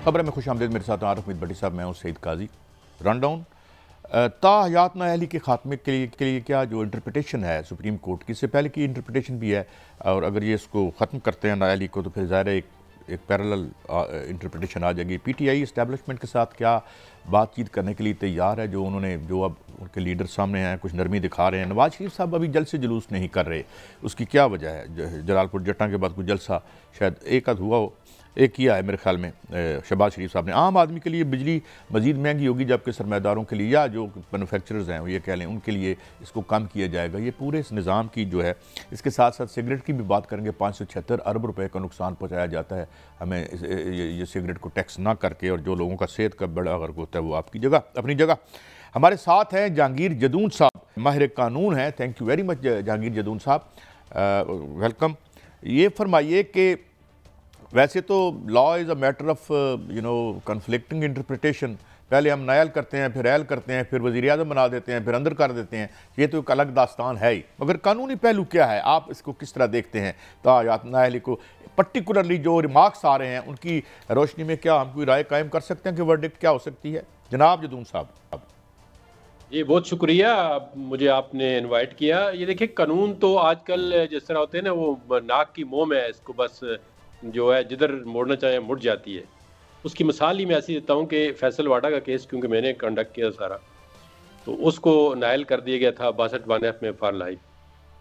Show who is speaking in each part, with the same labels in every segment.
Speaker 1: खबर में खुश आमदीद। मेरे साथ आरफ मीत भट्टी साहब, मैं हूँ सईद काजी। रन डाउन ताहयात नाअहली के खात्मे के लिए क्या जो इंटरप्रटेशन है सुप्रीम कोर्ट की, इससे पहले की इंटरप्रटेशन भी है, और अगर ये इसको ख़त्म करते हैं नाअहली को तो फिर ज़ाहिर है एक पैरेलल इंटरप्रटेशन आ जाएगी। पीटीआई इस्टेब्लिशमेंट के साथ क्या बातचीत करने के लिए तैयार है? जो अब उनके लीडर सामने हैं, कुछ नरमी दिखा रहे हैं। नवाज शरीफ साहब अभी जलसे जुलूस नहीं कर रहे, उसकी क्या वजह है? जलालपुर जट्टा के बाद कुछ जलसा शायद एक आध हुआ हो, एक किया है मेरे ख्याल में शहबाज शरीफ साहब ने। आम आदमी के लिए बिजली मज़ीद महंगी होगी, जबकि सरमायादारों के लिए या जो मैनुफैक्चरर्स हैं वो ये कह लें उनके लिए इसको कम किया जाएगा। ये पूरे इस निज़ाम की जो है, इसके साथ साथ सिगरेट की भी बात करेंगे। 576 अरब रुपए का नुकसान पहुँचाया जाता है हमें ये सिगरेट को टैक्स ना करके, और जो लोगों का सेहत का बड़ा गर्क होता है वो आपकी जगह अपनी जगह। हमारे साथ हैं जहांगीर जदून साहब, माहिर कानून हैं। Thank you very much Jahangir Jadoon साहब, वेलकम। ये फरमाइए कि वैसे तो law is a matter of conflicting interpretation. पहले हम नायल करते हैं, फिर ऐल करते हैं, फिर वज़ीर आज़म बना देते हैं, फिर अंदर कर देते हैं। ये तो एक अलग दास्तान है ही, मगर कानूनी पहलू क्या है, आप इसको किस तरह देखते हैं? ताहयात नाअहली को पर्टिकुलरली जो रिमार्क्स आ रहे हैं उनकी रोशनी में क्या हम कोई राय कायम कर सकते हैं कि वर्डिक्ट क्या हो सकती है? जनाब जदून साहब।
Speaker 2: जी बहुत शुक्रिया, मुझे आपने इनवाइट किया। ये देखिए, कानून तो आजकल जिस तरह होते हैं ना, वो नाक की मोह में है, इसको बस जो है जिधर मोड़ना चाहे मुड़ जाती है। उसकी मिसाल ही मैं ऐसी देता हूँ कि फैसल वाडा का केस, क्योंकि मैंने कंडक्ट किया सारा, तो उसको नायल कर दिया गया था 62(1)F में फॉर लाइफ।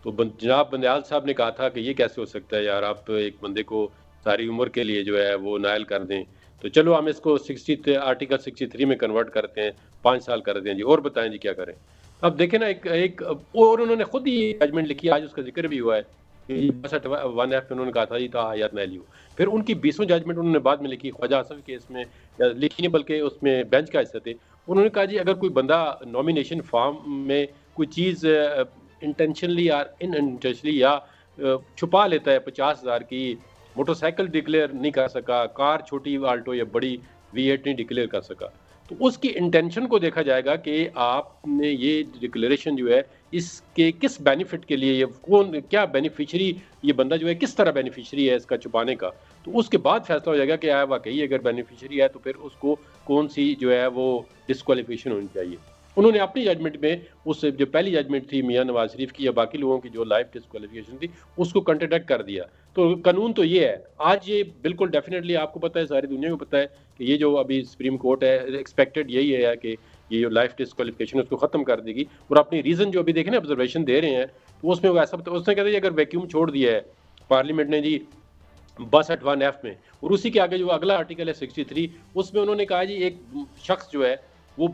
Speaker 2: तो जनाब बंदयाल साहब ने कहा था कि ये कैसे हो सकता है यार, आप एक बंदे को सारी उम्र के लिए जो है वो नायल कर दें। तो चलो हम इसको आर्टिकल 63 में कन्वर्ट करते हैं, 5 साल कर दें जी, और बताएं जी क्या करें। अब देखें ना, एक और उन्होंने खुद ही जजमेंट लिखी, आज उसका जिक्र भी हुआ है कि 62(1)F में उन्होंने कहा था जी ताहयात नाअहली हो। फिर उनकी 20वीं जजमेंट उन्होंने बाद में लिखी, ख्वाजा आसफ केस में लिखी नहीं बल्कि उसमें बेंच का हिस्सा थे। उन्होंने कहा जी, अगर कोई बंदा नॉमिनेशन फॉर्म में कोई चीज़ इंटेंशनली या इनइंटेंशनली या छुपा लेता है, 50,000 की मोटरसाइकिल डिक्लेयर नहीं कर सका, कार छोटी आल्टो या बड़ी V8 नहीं डिक्लेयर कर सका, तो उसकी इंटेंशन को देखा जाएगा कि आपने ये डिक्लेरेशन जो है इसके किस बेनिफिट के लिए, ये कौन क्या बेनिफिशियरी, ये बंदा जो है किस तरह बेनिफिशियरी है इसका छुपाने का। तो उसके बाद फैसला हो जाएगा कि आया वाकई अगर बेनिफिशियरी है तो फिर उसको कौन सी जो है वो डिस्क्वालिफिकेशन होनी चाहिए। उन्होंने अपनी जजमेंट में उस जो पहली जजमेंट थी मियां नवाज शरीफ की या बाकी लोगों की जो लाइफ डिस्क्वालिफिकेशन थी, उसको कंट्राडिक्ट कर दिया। तो कानून तो ये है, आज ये बिल्कुल डेफिनेटली आपको पता है, सारी दुनिया को पता है कि ये जो अभी सुप्रीम कोर्ट है, एक्सपेक्टेड यही है कि ये जो लाइफ डिस्क्वालिफिकेशन उसको खत्म कर देगी। और अपनी रीजन जो अभी देखें ना, ऑब्जर्वेशन दे रहे हैं, तो उसमें वो ऐसा उसने कहते हैं अगर वैक्यूम छोड़ दिया है पार्लियामेंट ने जी 62(1)F में, और उसी के आगे जो अगला आर्टिकल है 63, उसमें उन्होंने कहा जी एक शख्स जो है वो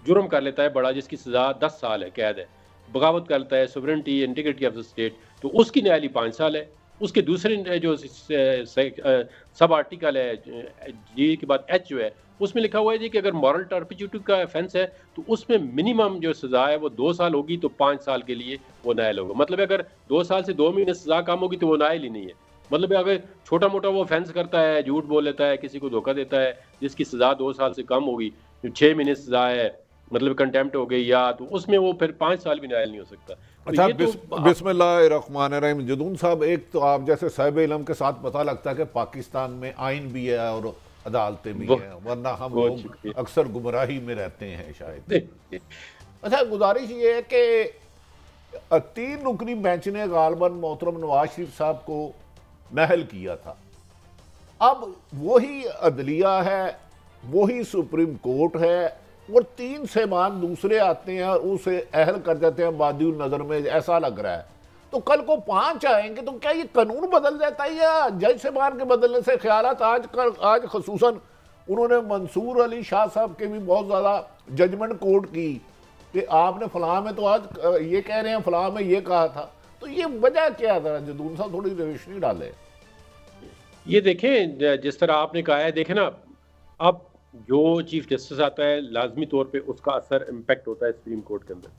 Speaker 2: जुर्म कर लेता है बड़ा, जिसकी सजा 10 साल है, कैद है, बगावत करता है sovereignty integrity of the state, तो उसकी न्यायाली 5 साल है। उसके दूसरे जो सब आर्टिकल है जी के बाद H जो है, उसमें लिखा हुआ है जी कि अगर मॉरल टर्पिट्यूड का ऑफेंस है तो उसमें मिनिमम जो सजा है वो 2 साल होगी, तो 5 साल के लिए वो नायल होगा। मतलब अगर 2 साल से 2 महीने सजा कम होगी तो वो नायल ही नहीं है। मतलब अगर छोटा मोटा वो ऑफेंस करता है, झूठ बोल लेता है, किसी को धोखा देता है, जिसकी सजा 2 साल से कम होगी, 6 महीने सजा है, मतलब कंटेम्प्ट हो गई, या तो उसमें वो फिर 5 साल भी नायल नहीं हो सकता।
Speaker 3: अच्छा, बिस्मिल्लाहिर्रहमानिर्रहीम। जदून साहब, एक तो आप जैसे साहिब इल्म के साथ पता लगता है कि पाकिस्तान में आइन भी है और अदालतें भी हैं, वरना हम लोग अक्सर गुमराही में रहते हैं शायद। अच्छा, गुजारिश ये है कि 3 रुकनी बेंच ने गालबन मोहतरम नवाज शरीफ साहब को नाअहल किया था। अब वही अदलिया है, वही सुप्रीम कोर्ट है, और 3 सेमान दूसरे आते हैं और उसे अहल कर देते हैं बादिउल नजर में, ऐसा लग रहा है। तो कल को 5 आएंगे तो क्या ये कानून बदल जाता है, या जज सेमान के बदलने से ख्यालात आज खसूसन उन्होंने मंसूर अली शाह साहब के भी बहुत ज़्यादा जजमेंट कोर्ट की कि आपने फलां में, तो आज ये कह रहे हैं फलां में ये कहा था। तो ये वजह क्या था? जदून साहब थोड़ी रोशनी डाले।
Speaker 2: ये देखें, जिस तरह आपने कहा है, देखें ना, अब जो चीफ जस्टिस आता है लाजमी तौर पे उसका असर इम्पैक्ट होता है सुप्रीम कोर्ट के अंदर।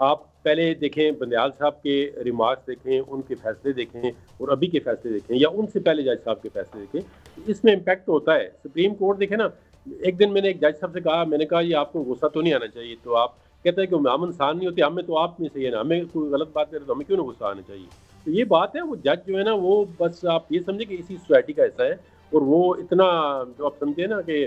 Speaker 2: आप पहले देखें, बंदयाल साहब के रिमार्क्स देखें, उनके फैसले देखें, और अभी के फैसले देखें, या उनसे पहले जज साहब के फैसले देखें, इसमें इम्पैक्ट होता है। सुप्रीम कोर्ट देखें ना, एक दिन मैंने एक जज साहब से कहा, मैंने कहा ये आपको गुस्सा तो नहीं आना चाहिए, तो आप कहते हैं कि हम इंसान नहीं होते, हमें तो आप में से है ना, हमें कोई गलत बात करे तो हमें क्यों ना गुस्सा आना चाहिए। तो ये बात है, वो जज जो है ना, वो बस आप ये समझे कि इसी सोसाइटी का हिस्सा है, और वो इतना जो आप समझे ना कि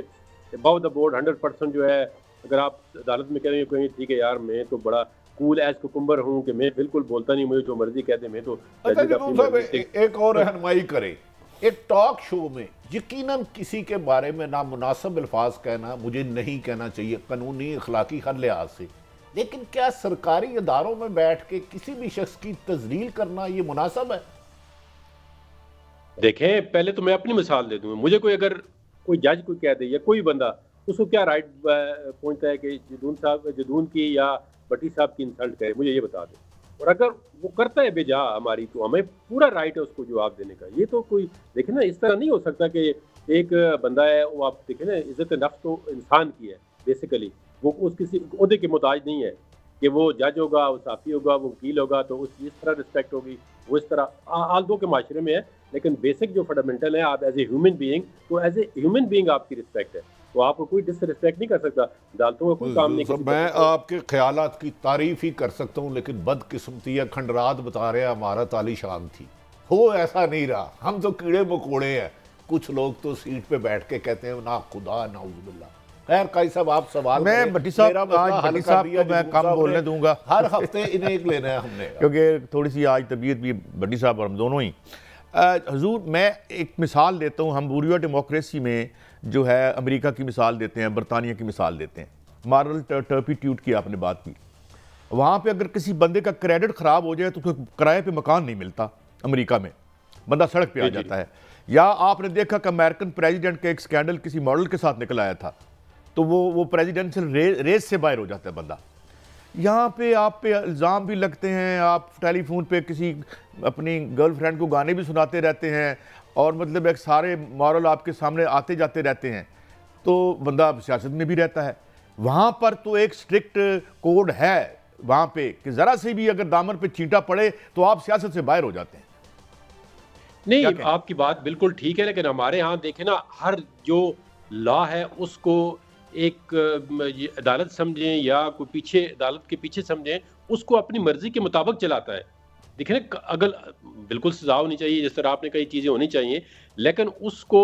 Speaker 2: अबाउ द बोर्ड 100% जो है, अगर आप अदालत में कहेंगे ठीक है यार मैं तो बड़ा कूल एज कुकुम्बर हूँ कि मैं बिल्कुल बोलता नहीं, मुझे जो मर्जी कहते मैं तो।
Speaker 3: अच्छा एक और रहनुमाई करें, एक टॉक शो में यकीनन किसी के बारे में ना मुनासिब अल्फाज कहना मुझे नहीं कहना चाहिए कानूनी अखलाकी हर लिहाज से, लेकिन क्या सरकारी इदारों में बैठ के किसी भी शख्स की तजलील करना ये मुनासिब है?
Speaker 2: देखें, पहले तो मैं अपनी मिसाल दे दूँ, मुझे कोई अगर कोई जज कोई कह दे या कोई बंदा, उसको क्या राइट पहुंचता है कि जदून की या भट्टी साहब की इंसल्ट करे, मुझे ये बता दे। और अगर वो करता है बेजा हमारी, तो हमें पूरा राइट है उसको जवाब देने का। ये तो कोई देखे ना, इस तरह नहीं हो सकता कि एक बंदा है वो, आप देखे ना, इज्जत नफ्स तो इंसान की है बेसिकली, वो उस किसी ओहदे के मोहताज नहीं है कि वो जज होगा, वो साफी होगा, वो वकील होगा तो उस इस तरह रिस्पेक्ट होगी, वो इस तरह आल दो के माशरे में है। लेकिन बेसिक जो फंडामेंटल है, आप एज ए ह्यूमन बीइंग, तो एज ए ह्यूमन बीइंग आपकी रिस्पेक्ट है, तो आपको कोई डिसरिस्पेक्ट नहीं कर सकता। अदालतों का कोई काम नहीं।
Speaker 3: मैं आपके ख्यालात की तारीफ ही कर सकता हूँ, लेकिन बदकिस्मती या खंडरात बता रहे हैं हमारा तालीशान थी, हो ऐसा नहीं रहा। हम तो कीड़े मकोड़े हैं। कुछ लोग तो सीट पे बैठ के कहते हैं ना खुदा ना उज़बिल्लाह। खैर काई साहब आप सवाल,
Speaker 1: मैं भट्टी साहब को मैं कम बोलने दूंगा,
Speaker 3: हर हफ्ते इन्हें एक लेना है हमने
Speaker 1: क्योंकि थोड़ी सी आज तबीयत भी भट्टी साहब और हम दोनों ही। हुजूर मैं एक मिसाल देता हूँ, हम बुरिया डेमोक्रेसी में जो है अमेरिका की मिसाल देते हैं, बरतानिया की मिसाल देते हैं। मॉरल टर्पिट्यूड की आपने बात की, वहाँ पे अगर किसी बंदे का क्रेडिट ख़राब हो जाए तो उसको किराए पे मकान नहीं मिलता अमेरिका में, बंदा सड़क पे आ जाता है। या आपने देखा कि अमेरिकन प्रेसिडेंट का एक स्कैंडल किसी मॉडल के साथ निकल आया था, तो वो प्रेसिडेंशियल रेस से बाहर हो जाता है बंदा। यहाँ पे आप पे इल्ज़ाम भी लगते हैं, आप टेलीफोन पे किसी अपनी गर्लफ्रेंड को गाने भी सुनाते रहते हैं, और मतलब एक सारे मॉरल आपके सामने आते जाते रहते हैं, तो बंदा सियासत में भी रहता है। वहाँ पर तो एक स्ट्रिक्ट कोड है वहाँ पे कि ज़रा से भी अगर दामन पे चींटा पड़े तो आप सियासत से बाहर हो जाते हैं।
Speaker 2: नहीं, आपकी बात बिल्कुल ठीक है, लेकिन हमारे यहाँ देखें ना, हर जो लॉ है उसको एक अदालत समझें या कोई पीछे अदालत के पीछे समझें, उसको अपनी मर्जी के मुताबिक चलाता है। देखें ना, अगर बिल्कुल सजा होनी चाहिए, जिस तरह आपने कई चीज़ें होनी चाहिए, लेकिन उसको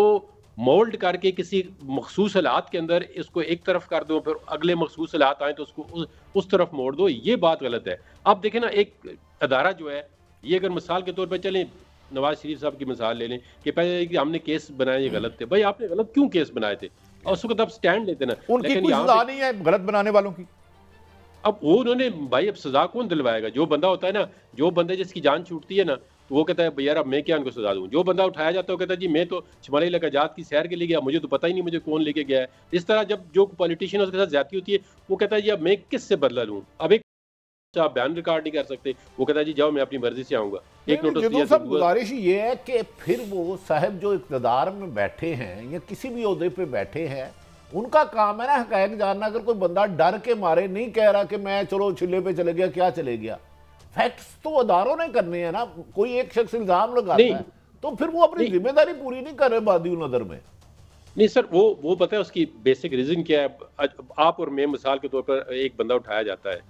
Speaker 2: मोल्ड करके किसी मखसूस हालात के अंदर इसको एक तरफ कर दो, फिर अगले मखसूस हालात आए तो उसको उस तरफ मोड़ दो, ये बात गलत है। आप देखें ना, एक अदारा जो है, ये अगर मिसाल के तौर पर चलें, नवाज शरीफ साहब की मिसाल ले लें कि पहले कि हमने केस बनाए ये गलत थे। भाई आपने गलत क्यों केस बनाए थे, और उस वक्त आप स्टैंड लेते ना।
Speaker 1: उनकी कोई सजा नहीं है गलत बनाने वालों की।
Speaker 2: अब वो उन्होंने, भाई अब सजा कौन दिलवाएगा? जो बंदा होता है ना, जो बंदे जिसकी जान छूटती है ना, तो वो कहता है यार अब मैं क्या उनको सजा दूं। जो बंदा उठाया जाता है वो कहता है जी मैं तो शिमाली इलाका जात की सैर के लिए गया, मुझे तो पता ही नहीं मुझे कौन लेके गया है। इस तरह जब जो पॉलिटिशियन उसके साथ ज्यादती होती है, वो कहता है जी अब मैं किससे बदला लूं। अब एक आप बयान रिकॉर्ड नहीं कर सकते, वो कहता है जी जाओ मैं अपनी मर्जी से आऊंगा। एक नोटिस दिया।
Speaker 3: सब गुजारिश ये है कि फिर वो साहब जो इक़्तिदार में बैठे हैं या किसी भी ओहदे पे बैठे हैं, उनका काम है ना हक़ाइक़ जानना। अगर कोई बंदा डर के मारे नहीं कह रहा कि मैं चलो चिल्ले पे चले गया, क्या चले गया, फैक्ट्स तो अदारों ने करने हैं ना। कोई एक शख्स इल्जाम लगाता है तो फिर वो अपनी जिम्मेदारी पूरी नहीं कर रहे बादी नजर में।
Speaker 2: नहीं सर, वो पता है उसकी बेसिक रीजन क्या है। आप और मैं मिसाल के तौर पर एक बंदा उठाया जाता है,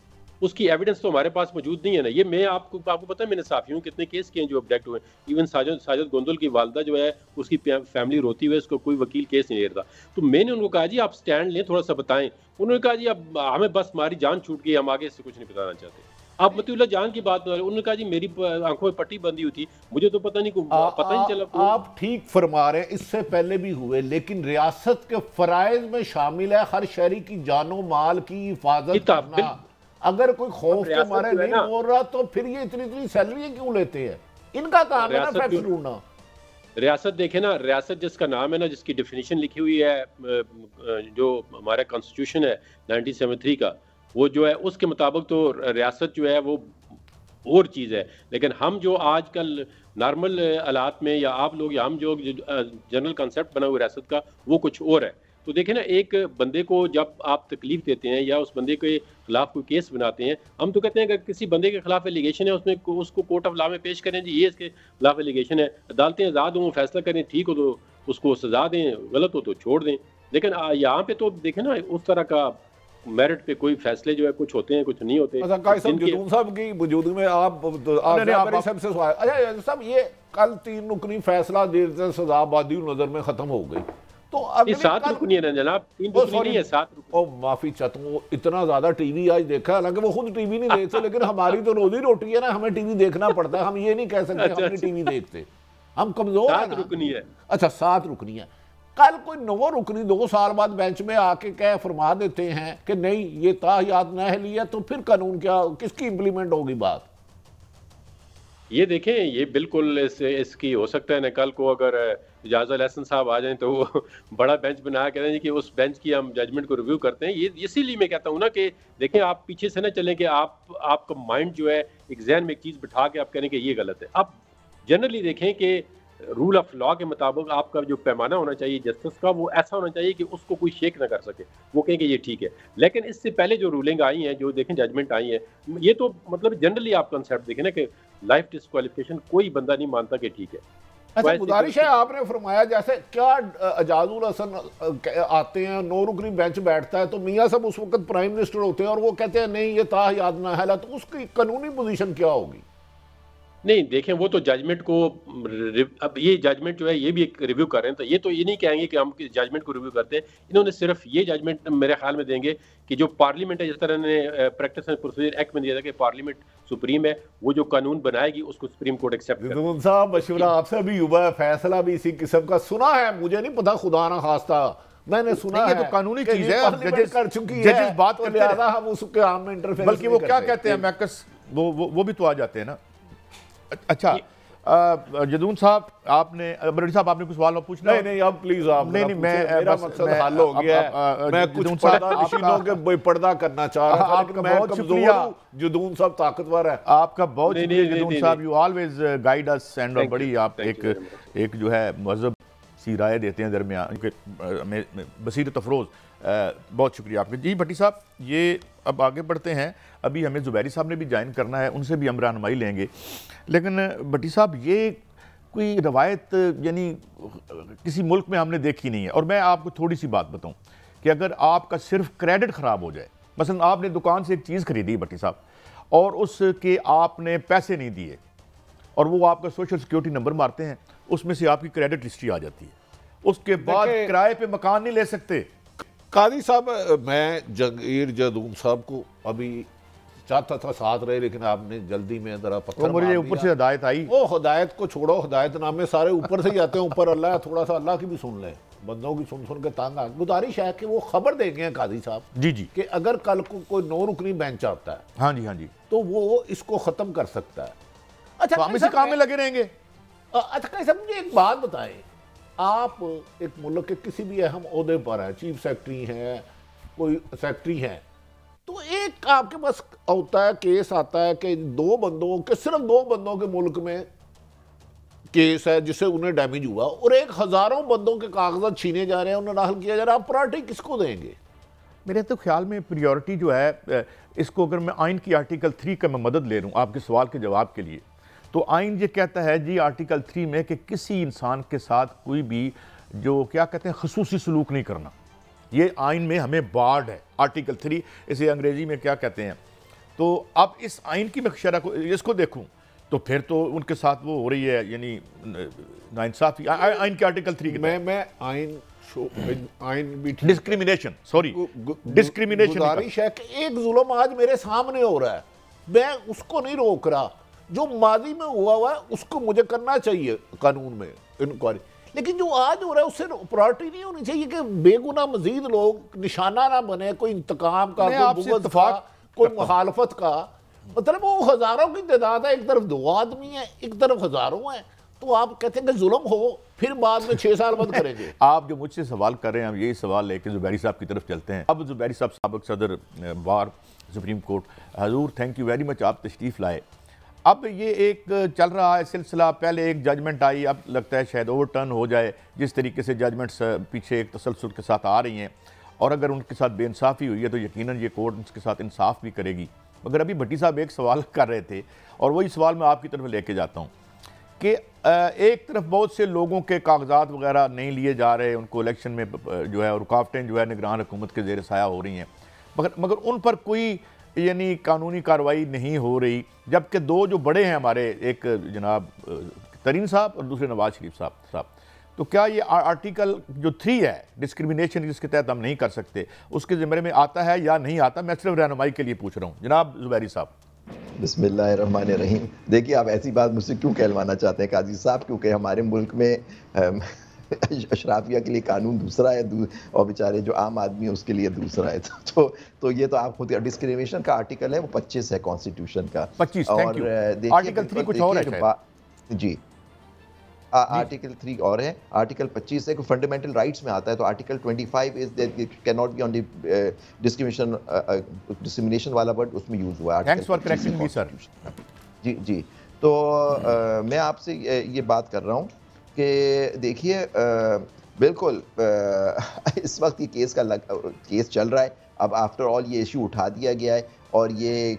Speaker 2: उसकी एविडेंस तो हमारे पास मौजूद नहीं है ना। ये मैं आपको पता है, मैंने साफियों कितने केस किए हैं जो ऑब्जेक्ट हुए। इवन साजिद गोंदल की वालदा जो है, उसकी फैमिली रोती हुई, उसको कोई वकील केस नहीं ले रहा। तो मैंने उनको कहा जी आप स्टैंड लें, थोड़ा सा बताएं। उन्होंने कहा जी अब हमें बस हमारी जान छूट गई, हम आगे इससे कुछ नहीं बताना चाहते। आप मतीउल्लाह जान की बात, उन्होंने कहा जी मेरी आंखों में पट्टी बंदी हुई थी, मुझे तो पता नहीं पता नहीं चला।
Speaker 3: आप ठीक फरमा रहे हैं, इससे पहले भी हुए, लेकिन रियासत के फराइज में शामिल है हर शहरी की जानो माल की हिफाजत करना। अगर कोई खौफ के मारे नहीं बोल रहा तो फिर ये इतनी सैलरी क्यों लेते हैं? इनका काम है ना फैक्ट्स ढूंढना।
Speaker 2: रियासत देखे ना, रियासत जिसका नाम है ना, जिसकी डेफिनेशन लिखी हुई है जो हमारा कॉन्स्टिट्यूशन है 1973 का, वो जो है उसके मुताबिक तो रियासत जो है वो और चीज़ है। लेकिन हम जो आजकल नॉर्मल हालात में, या आप लोग या हम जो जनरल कॉन्सेप्ट बना हुआ रियासत का, वो कुछ और है। तो देखें ना, एक बंदे को जब आप तकलीफ देते हैं या उस बंदे के खिलाफ कोई केस बनाते हैं, हम तो कहते हैं अगर किसी बंदे के खिलाफ एलिगेशन है, उसमें उसको कोर्ट ऑफ लॉ में पेश करें जी ये इसके खिलाफ एलिगेशन है, अदालतें आज़ाद हों, फैसला करें, ठीक हो तो उसको सजा दें, गलत हो तो छोड़ दें। लेकिन यहाँ पे तो देखें ना, उस तरह का मेरिट पे कोई फैसले जो है कुछ होते हैं कुछ नहीं होते।
Speaker 3: अच्छा काजी साहब, जदून साहब की वजूद में आप सबसे सवाल, अच्छा साहब ये कल 3 रुकनी फैसला देर से सजाबादी नजर में खत्म हो गई, तो अब
Speaker 2: 7 रुकनी है ना जनाब, 3 रुकनी नहीं है, 7 रुकनी।
Speaker 3: ओ माफी चाहता हूँ, इतना ज्यादा टीवी आज देखा, हालांकि वो खुद टीवी नहीं देखते, लेकिन हमारी तो रोजी रोटी है ना, हमें टीवी देखना पड़ता है, हम ये नहीं कह सकते हम टीवी देखते, हम कमजोर है।
Speaker 2: 7 रुकनी है।
Speaker 3: अच्छा 7 रुकनी है। कल कोई 9 रुकनी 2 साल बाद बेंच में आके क्या फरमा देते हैं कि नहीं ये ताहियात नाअहली है, तो फिर कानून क्या, किसकी इंप्लीमेंट होगी बात?
Speaker 2: ये देखें, ये बिल्कुल इसकी हो सकता है ना, कल को अगर इजाज़त हसन साहब आ जाएं तो वो बड़ा बेंच बना के दें कि उस बेंच की हम जजमेंट को रिव्यू करते हैं। ये इसीलिए मैं कहता हूँ ना कि देखें, आप पीछे से ना चलें कि आपका माइंड जो है एक जहन में एक चीज़ बिठा के आप कहें कि ये गलत है। आप जनरली देखें कि रूल ऑफ लॉ के मुताबिक आपका जो पैमाना होना चाहिए जस्टिस का, वो ऐसा होना चाहिए कि उसको कोई शेक ना कर सके, वो कहें कि ये ठीक है। लेकिन इससे पहले जो रूलिंग आई हैं, जो देखें जजमेंट आई है, ये तो मतलब जनरली आप कंसेप्ट देखें ना कि लाइफ डिस्क्वालिफिकेशन कोई बंदा नहीं मानता कि ठीक है।
Speaker 3: अच्छा गुजारिश है, आपने फरमाया जैसे क्या एजाजुल हसन आते हैं, 9 रुकनी बेंच बैठता है, तो मियाँ साहब उस वक्त प्राइम मिनिस्टर होते हैं और वो कहते हैं नहीं ये ताहियात नाअहल, तो उसकी कानूनी पोजीशन क्या होगी?
Speaker 2: नहीं देखें, वो तो जजमेंट को, अब ये जजमेंट जो है ये भी एक रिव्यू कर रहे हैं, तो ये नहीं कहेंगे कि हम जजमेंट को रिव्यू करते हैं। इन्होंने सिर्फ ये जजमेंट मेरे ख्याल में देंगे कि जो पार्लियामेंट है, जिस तरह ने प्रैक्टिस एंड प्रोसीजर एक्ट में दिया था कि पार्लियामेंट सुप्रीम है, वो जो कानून बनाएगी उसको सुप्रीम कोर्ट एक्सेप्ट करेगी।
Speaker 3: साहब मशवरा आपसे भी हुआ है, फैसला भी इसी किस्म का सुना है, मुझे नहीं पता, खुदा ना खास्ता मैंने सुना है,
Speaker 1: तो कानूनी चीज है,
Speaker 3: जजेस कर चुकी है, बात करते हैं, हम उसके आम में इंटरफेरेंस,
Speaker 1: बल्कि वो क्या कहते हैं मैकस, वो भी तो आ जाते हैं ना। अच्छा जदून साहब, आपने बड़ी साहब आपने कुछ सवाल पूछना?
Speaker 3: नहीं अब प्लीज आप,
Speaker 1: नहीं
Speaker 3: मेरा मकसद हल हो गया है, मैं कुछ पर्दा करना चाह रहा था,
Speaker 1: आपका बहुत शुक्रिया।
Speaker 3: जदून साहब ताकतवर है,
Speaker 1: आपका बहुत शुक्रिया जदून साहब, you always guide us, and बड़ी आप एक जो है मज़हब सी राय देते हैं दरमियान में, बसीरत अफरोज़, बहुत शुक्रिया आपके। जी भट्टी साहब, ये अब आगे बढ़ते हैं, अभी हमें ज़ुबैरी साहब ने भी ज्वाइन करना है, उनसे भी हम रहनुमाई लेंगे। लेकिन भट्टी साहब, ये कोई रवायत यानी किसी मुल्क में हमने देखी नहीं है। और मैं आपको थोड़ी सी बात बताऊं कि अगर आपका सिर्फ क्रेडिट ख़राब हो जाए, मसलन आपने दुकान से एक चीज़ खरीदी भट्टी साहब, और उसके आपने पैसे नहीं दिए, और वो आपका सोशल सिक्योरिटी नंबर मारते हैं, उसमें से आपकी क्रेडिट हिस्ट्री आ जाती है, उसके बाद किराए पे मकान नहीं ले सकते।
Speaker 3: कादी साहब, मैं जंगीर जदून साहब को अभी चाहता था साथ रहे, लेकिन आपने जल्दी में जरा पत्थर मार दिया।
Speaker 1: ऊपर से हिदायत आई।
Speaker 3: वो हिदायत को छोड़ो, हिदायत नामे सारे ऊपर से ही आते हैं, ऊपर अल्लाह है, थोड़ा सा अल्लाह की भी सुन लें, बंदों की सुन सुन के तंग आ। गुजारिश है कि वो खबर देंगे कादी साहब
Speaker 1: जी कि
Speaker 3: अगर कल को कोई 9 रुकनी बेंच आता है,
Speaker 1: हाँ जी, तो
Speaker 3: वो इसको खत्म कर सकता है। अच्छा,
Speaker 1: हम इसी काम में लगे रहेंगे।
Speaker 3: अच्छा कैसे, मुझे एक बात बताएं, आप एक मुल्क के किसी भी अहम ओहदे पर हैं, चीफ सेक्रेटरी हैं, कोई सेक्रेटरी हैं, तो एक आपके पास होता है, केस आता है कि सिर्फ दो बंदों के मुल्क में केस है जिससे उन्हें डैमेज हुआ, और एक हजारों बंदों के कागजात छीने जा रहे हैं, उन्हें दाखिल किया जा रहा है, आप प्रायोरिटी किसको देंगे?
Speaker 1: मेरे तो ख्याल में प्रायोरिटी जो है, इसको अगर मैं आइन की आर्टिकल 3 का मैं मदद ले लूँ आपके सवाल के जवाब के लिए, तो आइन ये कहता है जी आर्टिकल 3 में कि किसी इंसान के साथ कोई भी जो क्या कहते हैं खसूसी सलूक नहीं करना, ये आइन में हमें बार्ड है, आर्टिकल 3, इसे अंग्रेजी में क्या कहते हैं। तो अब इस आइन की मैं शरह को इसको देखूं तो फिर तो उनके साथ वो हो रही है, यानी नाइंसाफी। आइन के आर्टिकल 3
Speaker 3: मैं आइन भी
Speaker 1: डिस्क्रिमिनेशन, सॉरी डिस्क्रिमिनेशन,
Speaker 3: गुजारिश है कि एक जुल्म आज मेरे सामने हो रहा है, मैं उसको नहीं रोक रहा, जो माजी में हुआ है उसको मुझे करना चाहिए कानून में इंक्वायरी, लेकिन जो आज हो रहा है उससे प्रायोरिटी नहीं होनी चाहिए कि बेगुनाह मजीद लोग निशाना ना बने, कोई इंतकाम का, कोई बुग़्ज़ का, कोई मुखालफत का। मतलब वो हजारों की तादाद है, एक तरफ 2 आदमी है, एक तरफ हजारों हैं, तो आप कहते हैं कि जुल्म हो, फिर बाद में 6 साल बंद करेंगे।
Speaker 1: आप जो मुझसे सवाल कर रहे हैं, हम यही सवाल लेके ज़ुबैरी साहब की तरफ चलते हैं। अब ज़ुबैरी साहब साबिक़ सदर बार supreme court, Hazur thank you very much, आप तशरीफ़ लाए। अब ये एक चल रहा है सिलसिला, पहले एक जजमेंट आई, अब लगता है शायद ओवरटर्न हो जाए, जिस तरीके से जजमेंट्स पीछे एक तसलसल के साथ आ रही हैं, और अगर उनके साथ बेइंसाफ़ी हुई है तो यकीनन ये कोर्ट उसके साथ इंसाफ भी करेगी। मगर अभी भट्टी साहब एक सवाल कर रहे थे, और वही सवाल मैं आपकी तरफ लेके जाता हूँ कि एक तरफ बहुत से लोगों के कागजात वगैरह नहीं लिए जा रहे, उनको इलेक्शन में जो है रुकावटें जो है निगरान हुकूमत के ज़ेर साया हो रही हैं, मगर उन पर कोई यानी कानूनी कार्रवाई नहीं हो रही, जबकि दो जो बड़े हैं हमारे, एक जनाब तरीन साहब और दूसरे नवाज शरीफ साहब, तो क्या ये आर्टिकल जो 3 है डिस्क्रिमिनेशन जिसके तहत हम नहीं कर सकते, उसके ज़िम्मे में आता है या नहीं आता? मैं सिर्फ रहनुमाई के लिए पूछ रहा हूँ जनाब ज़ुबैरी साहब।
Speaker 4: बिस्मिल्लाहिर्रहमानिर्रहीम। देखिए, आप ऐसी बात मुझसे क्यों कहलवाना चाहते हैं काजी साहब, क्योंकि हमारे मुल्क में अशराफिया के लिए कानून दूसरा है और बेचारे जो आम आदमी है उसके लिए दूसरा है। तो ये तो आप खुद, डिस्क्रिमिनेशन का आर्टिकल है वो 25 है कॉन्स्टिट्यूशन का,
Speaker 1: 25।
Speaker 4: और
Speaker 1: आर्टिकल 3 कुछ और है
Speaker 4: जी, आर्टिकल 3 और है, आर्टिकल 25 है, फंडामेंटल राइट्स में आता है, तो article 25 is that it can not be on discrimination वाला वर्ड उसमें यूज हुआ है।
Speaker 1: Thanks for correcting me sir.
Speaker 4: जी, तो मैं आपसे ये बात कर रहा हूँ कि देखिए, बिल्कुल इस वक्त ये केस चल रहा है। अब आफ्टर ऑल ये इशू उठा दिया गया है और ये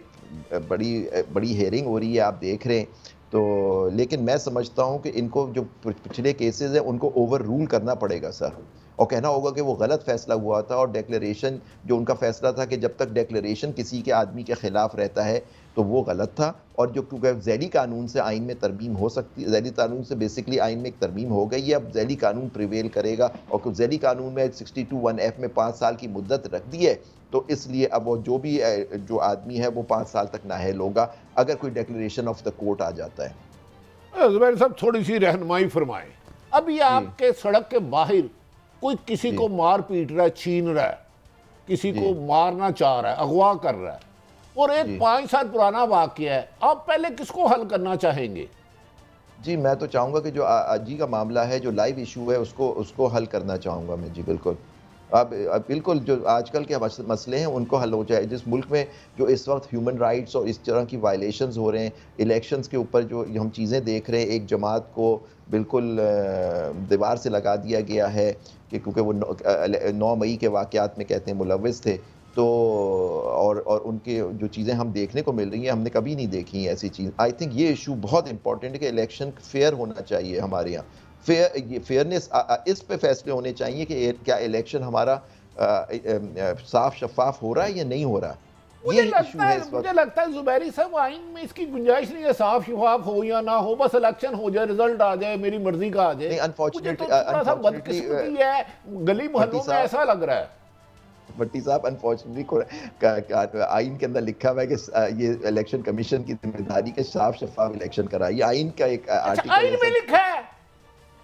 Speaker 4: बड़ी हेयरिंग हो रही है, आप देख रहे हैं। तो लेकिन मैं समझता हूं कि इनको जो पिछले केसेस हैं उनको ओवर रूल करना पड़ेगा सर, और कहना होगा कि वो गलत फैसला हुआ था, और डिक्लेरेशन जो उनका फैसला था कि जब तक डिक्लेरेशन किसी के आदमी के खिलाफ रहता है तो वो गलत था, और जो क्योंकि ज़ैली कानून से आइन में तरमीम हो सकती है, ज़ैली कानून से बेसिकली आइन में एक तरमीम हो गई है, अब ज़ैली कानून प्रिवेल करेगा, और क्योंकि ज़ैली कानून में 62(1)(f) में 5 साल की मुद्दत रख दी है, तो इसलिए अब वो जो भी जो आदमी है वो 5 साल तक नाअहल होगा अगर कोई डिक्लेरेशन ऑफ द कोर्ट आ जाता है।
Speaker 3: ज़ुबैर साहब थोड़ी सी रहनुमाई फरमाएं। अभी आपके सड़क के बाहर कोई किसी को मार पीट रहा है, छीन रहा है, किसी को मारना चाह रहा है, अगवा कर रहा है, और एक 5 साल पुराना वाक़या है, आप पहले किसको हल करना चाहेंगे?
Speaker 4: जी, मैं तो चाहूँगा कि जो आजी का मामला है, जो लाइव इशू है, उसको हल करना चाहूँगा मैं। जी बिल्कुल, अब बिल्कुल जो आजकल के मसले हैं उनको हल हो जाए। जिस मुल्क में जो इस वक्त ह्यूमन राइट्स और इस तरह की वायलेशंस हो रहे हैं, इलेक्शंस के ऊपर जो हम चीज़ें देख रहे हैं, एक जमात को बिल्कुल दीवार से लगा दिया गया है कि क्योंकि वो 9 मई के वाक़यात में कहते हैं मुलव्विस थे, तो और उनके जो चीज़ें हम देखने को मिल रही हैं हमने कभी नहीं देखी हैं ऐसी चीज़। आई थिंक ये इशू बहुत इंपॉर्टेंट है कि इलेक्शन फेयर होना चाहिए हमारे यहाँ। फेयरनेस इस पे फैसले होने चाहिए कि क्या इलेक्शन हमारा साफ शफाफ हो रहा है या नहीं हो रहा।
Speaker 3: मुझे लगता है ज़ुबैरी साहब आइन में इसकी गुंजाइश नहीं है, साफ शफाफ हो या ना हो, बस इलेक्शन हो जाए, रिजल्ट आ जाए, मेरी मर्जी का आ जाए। अनफॉर्चुनेटली बदकिस्मती है, गली मोहल्लों में ऐसा लग रहा है।
Speaker 4: भट्टी साहब, अनफॉर्चुनेटली आइन के अंदर लिखा हुआ है कि ये इलेक्शन कमीशन की जिम्मेदारी के साफ शफाफ इलेक्शन करा। ये आइन का एक आर्टिकल
Speaker 3: आइन में लिखा है।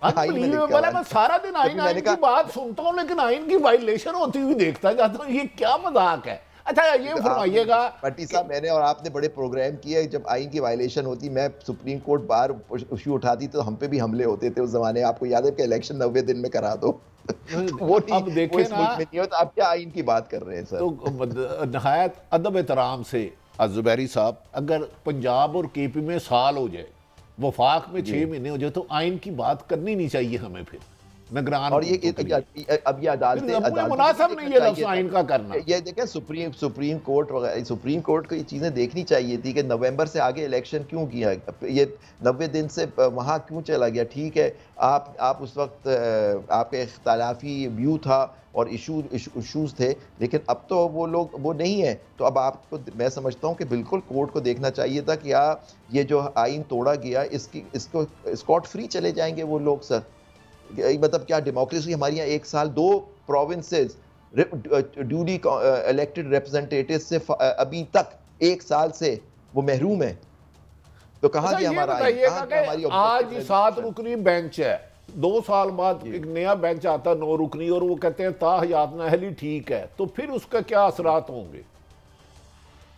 Speaker 3: मैं सारा दिन आइन की बात सुनता हूँ लेकिन आइन की वायलेशन होती हुई देखता जाता हूँ, ये क्या मजाक है? अच्छा ये फरमाइएगा
Speaker 4: भट्टी साहब, मैंने और आपने बड़े प्रोग्राम किए, जब आइन की वायलेशन होती मैं सुप्रीम कोर्ट बार इशू उठाती तो हम पे भी हमले होते थे उस जमाने। आपको याद है कि इलेक्शन 90 दिन में करा दो। वो
Speaker 3: अब देखें ना,
Speaker 4: नहीं होता। आप क्या आइन की बात कर रहे हैं सर?
Speaker 3: तो नहायत अदब एहतराम से ज़ुबैरी साहब, अगर पंजाब और केपी में साल हो जाए, वफाक में 6 महीने हो जाए, तो आइन की बात करनी नहीं चाहिए हमें फिर निगरान।
Speaker 4: और अब ये अदालतें
Speaker 3: मुनासिब नहीं है आइन का करना।
Speaker 4: ये देखें, सुप्रीम कोर्ट को ये चीज़ें देखनी चाहिए थी कि नवंबर से आगे इलेक्शन क्यों किया, ये 90 दिन से वहाँ क्यों चला गया। ठीक है, आप उस वक्त आपके इख्तलाफी व्यू था और इशूज़ थे, लेकिन अब तो वो लोग वो नहीं है। तो अब आपको, मैं समझता हूँ कि बिल्कुल कोर्ट को देखना चाहिए था कि ये जो आइन तोड़ा गया इसको स्कॉट फ्री चले जाएंगे वो लोग सर। मतलब क्या डेमोक्रेसी हमारे यहाँ 1 साल 2 प्रोविंसेस ड्यूली इलेक्टेड रिप्रेजेंटेटिव्स से अभी तक 1 साल से वो महरूम है। तो कहाँ गया हमारा आइन?
Speaker 3: आज 7 रुकनी बेंच है, 2 साल बाद एक नया बेंच आता 9 रुकनी, और वो कहते हैं ताहयात नाअहली ठीक है, तो फिर उसका क्या असरात होंगे?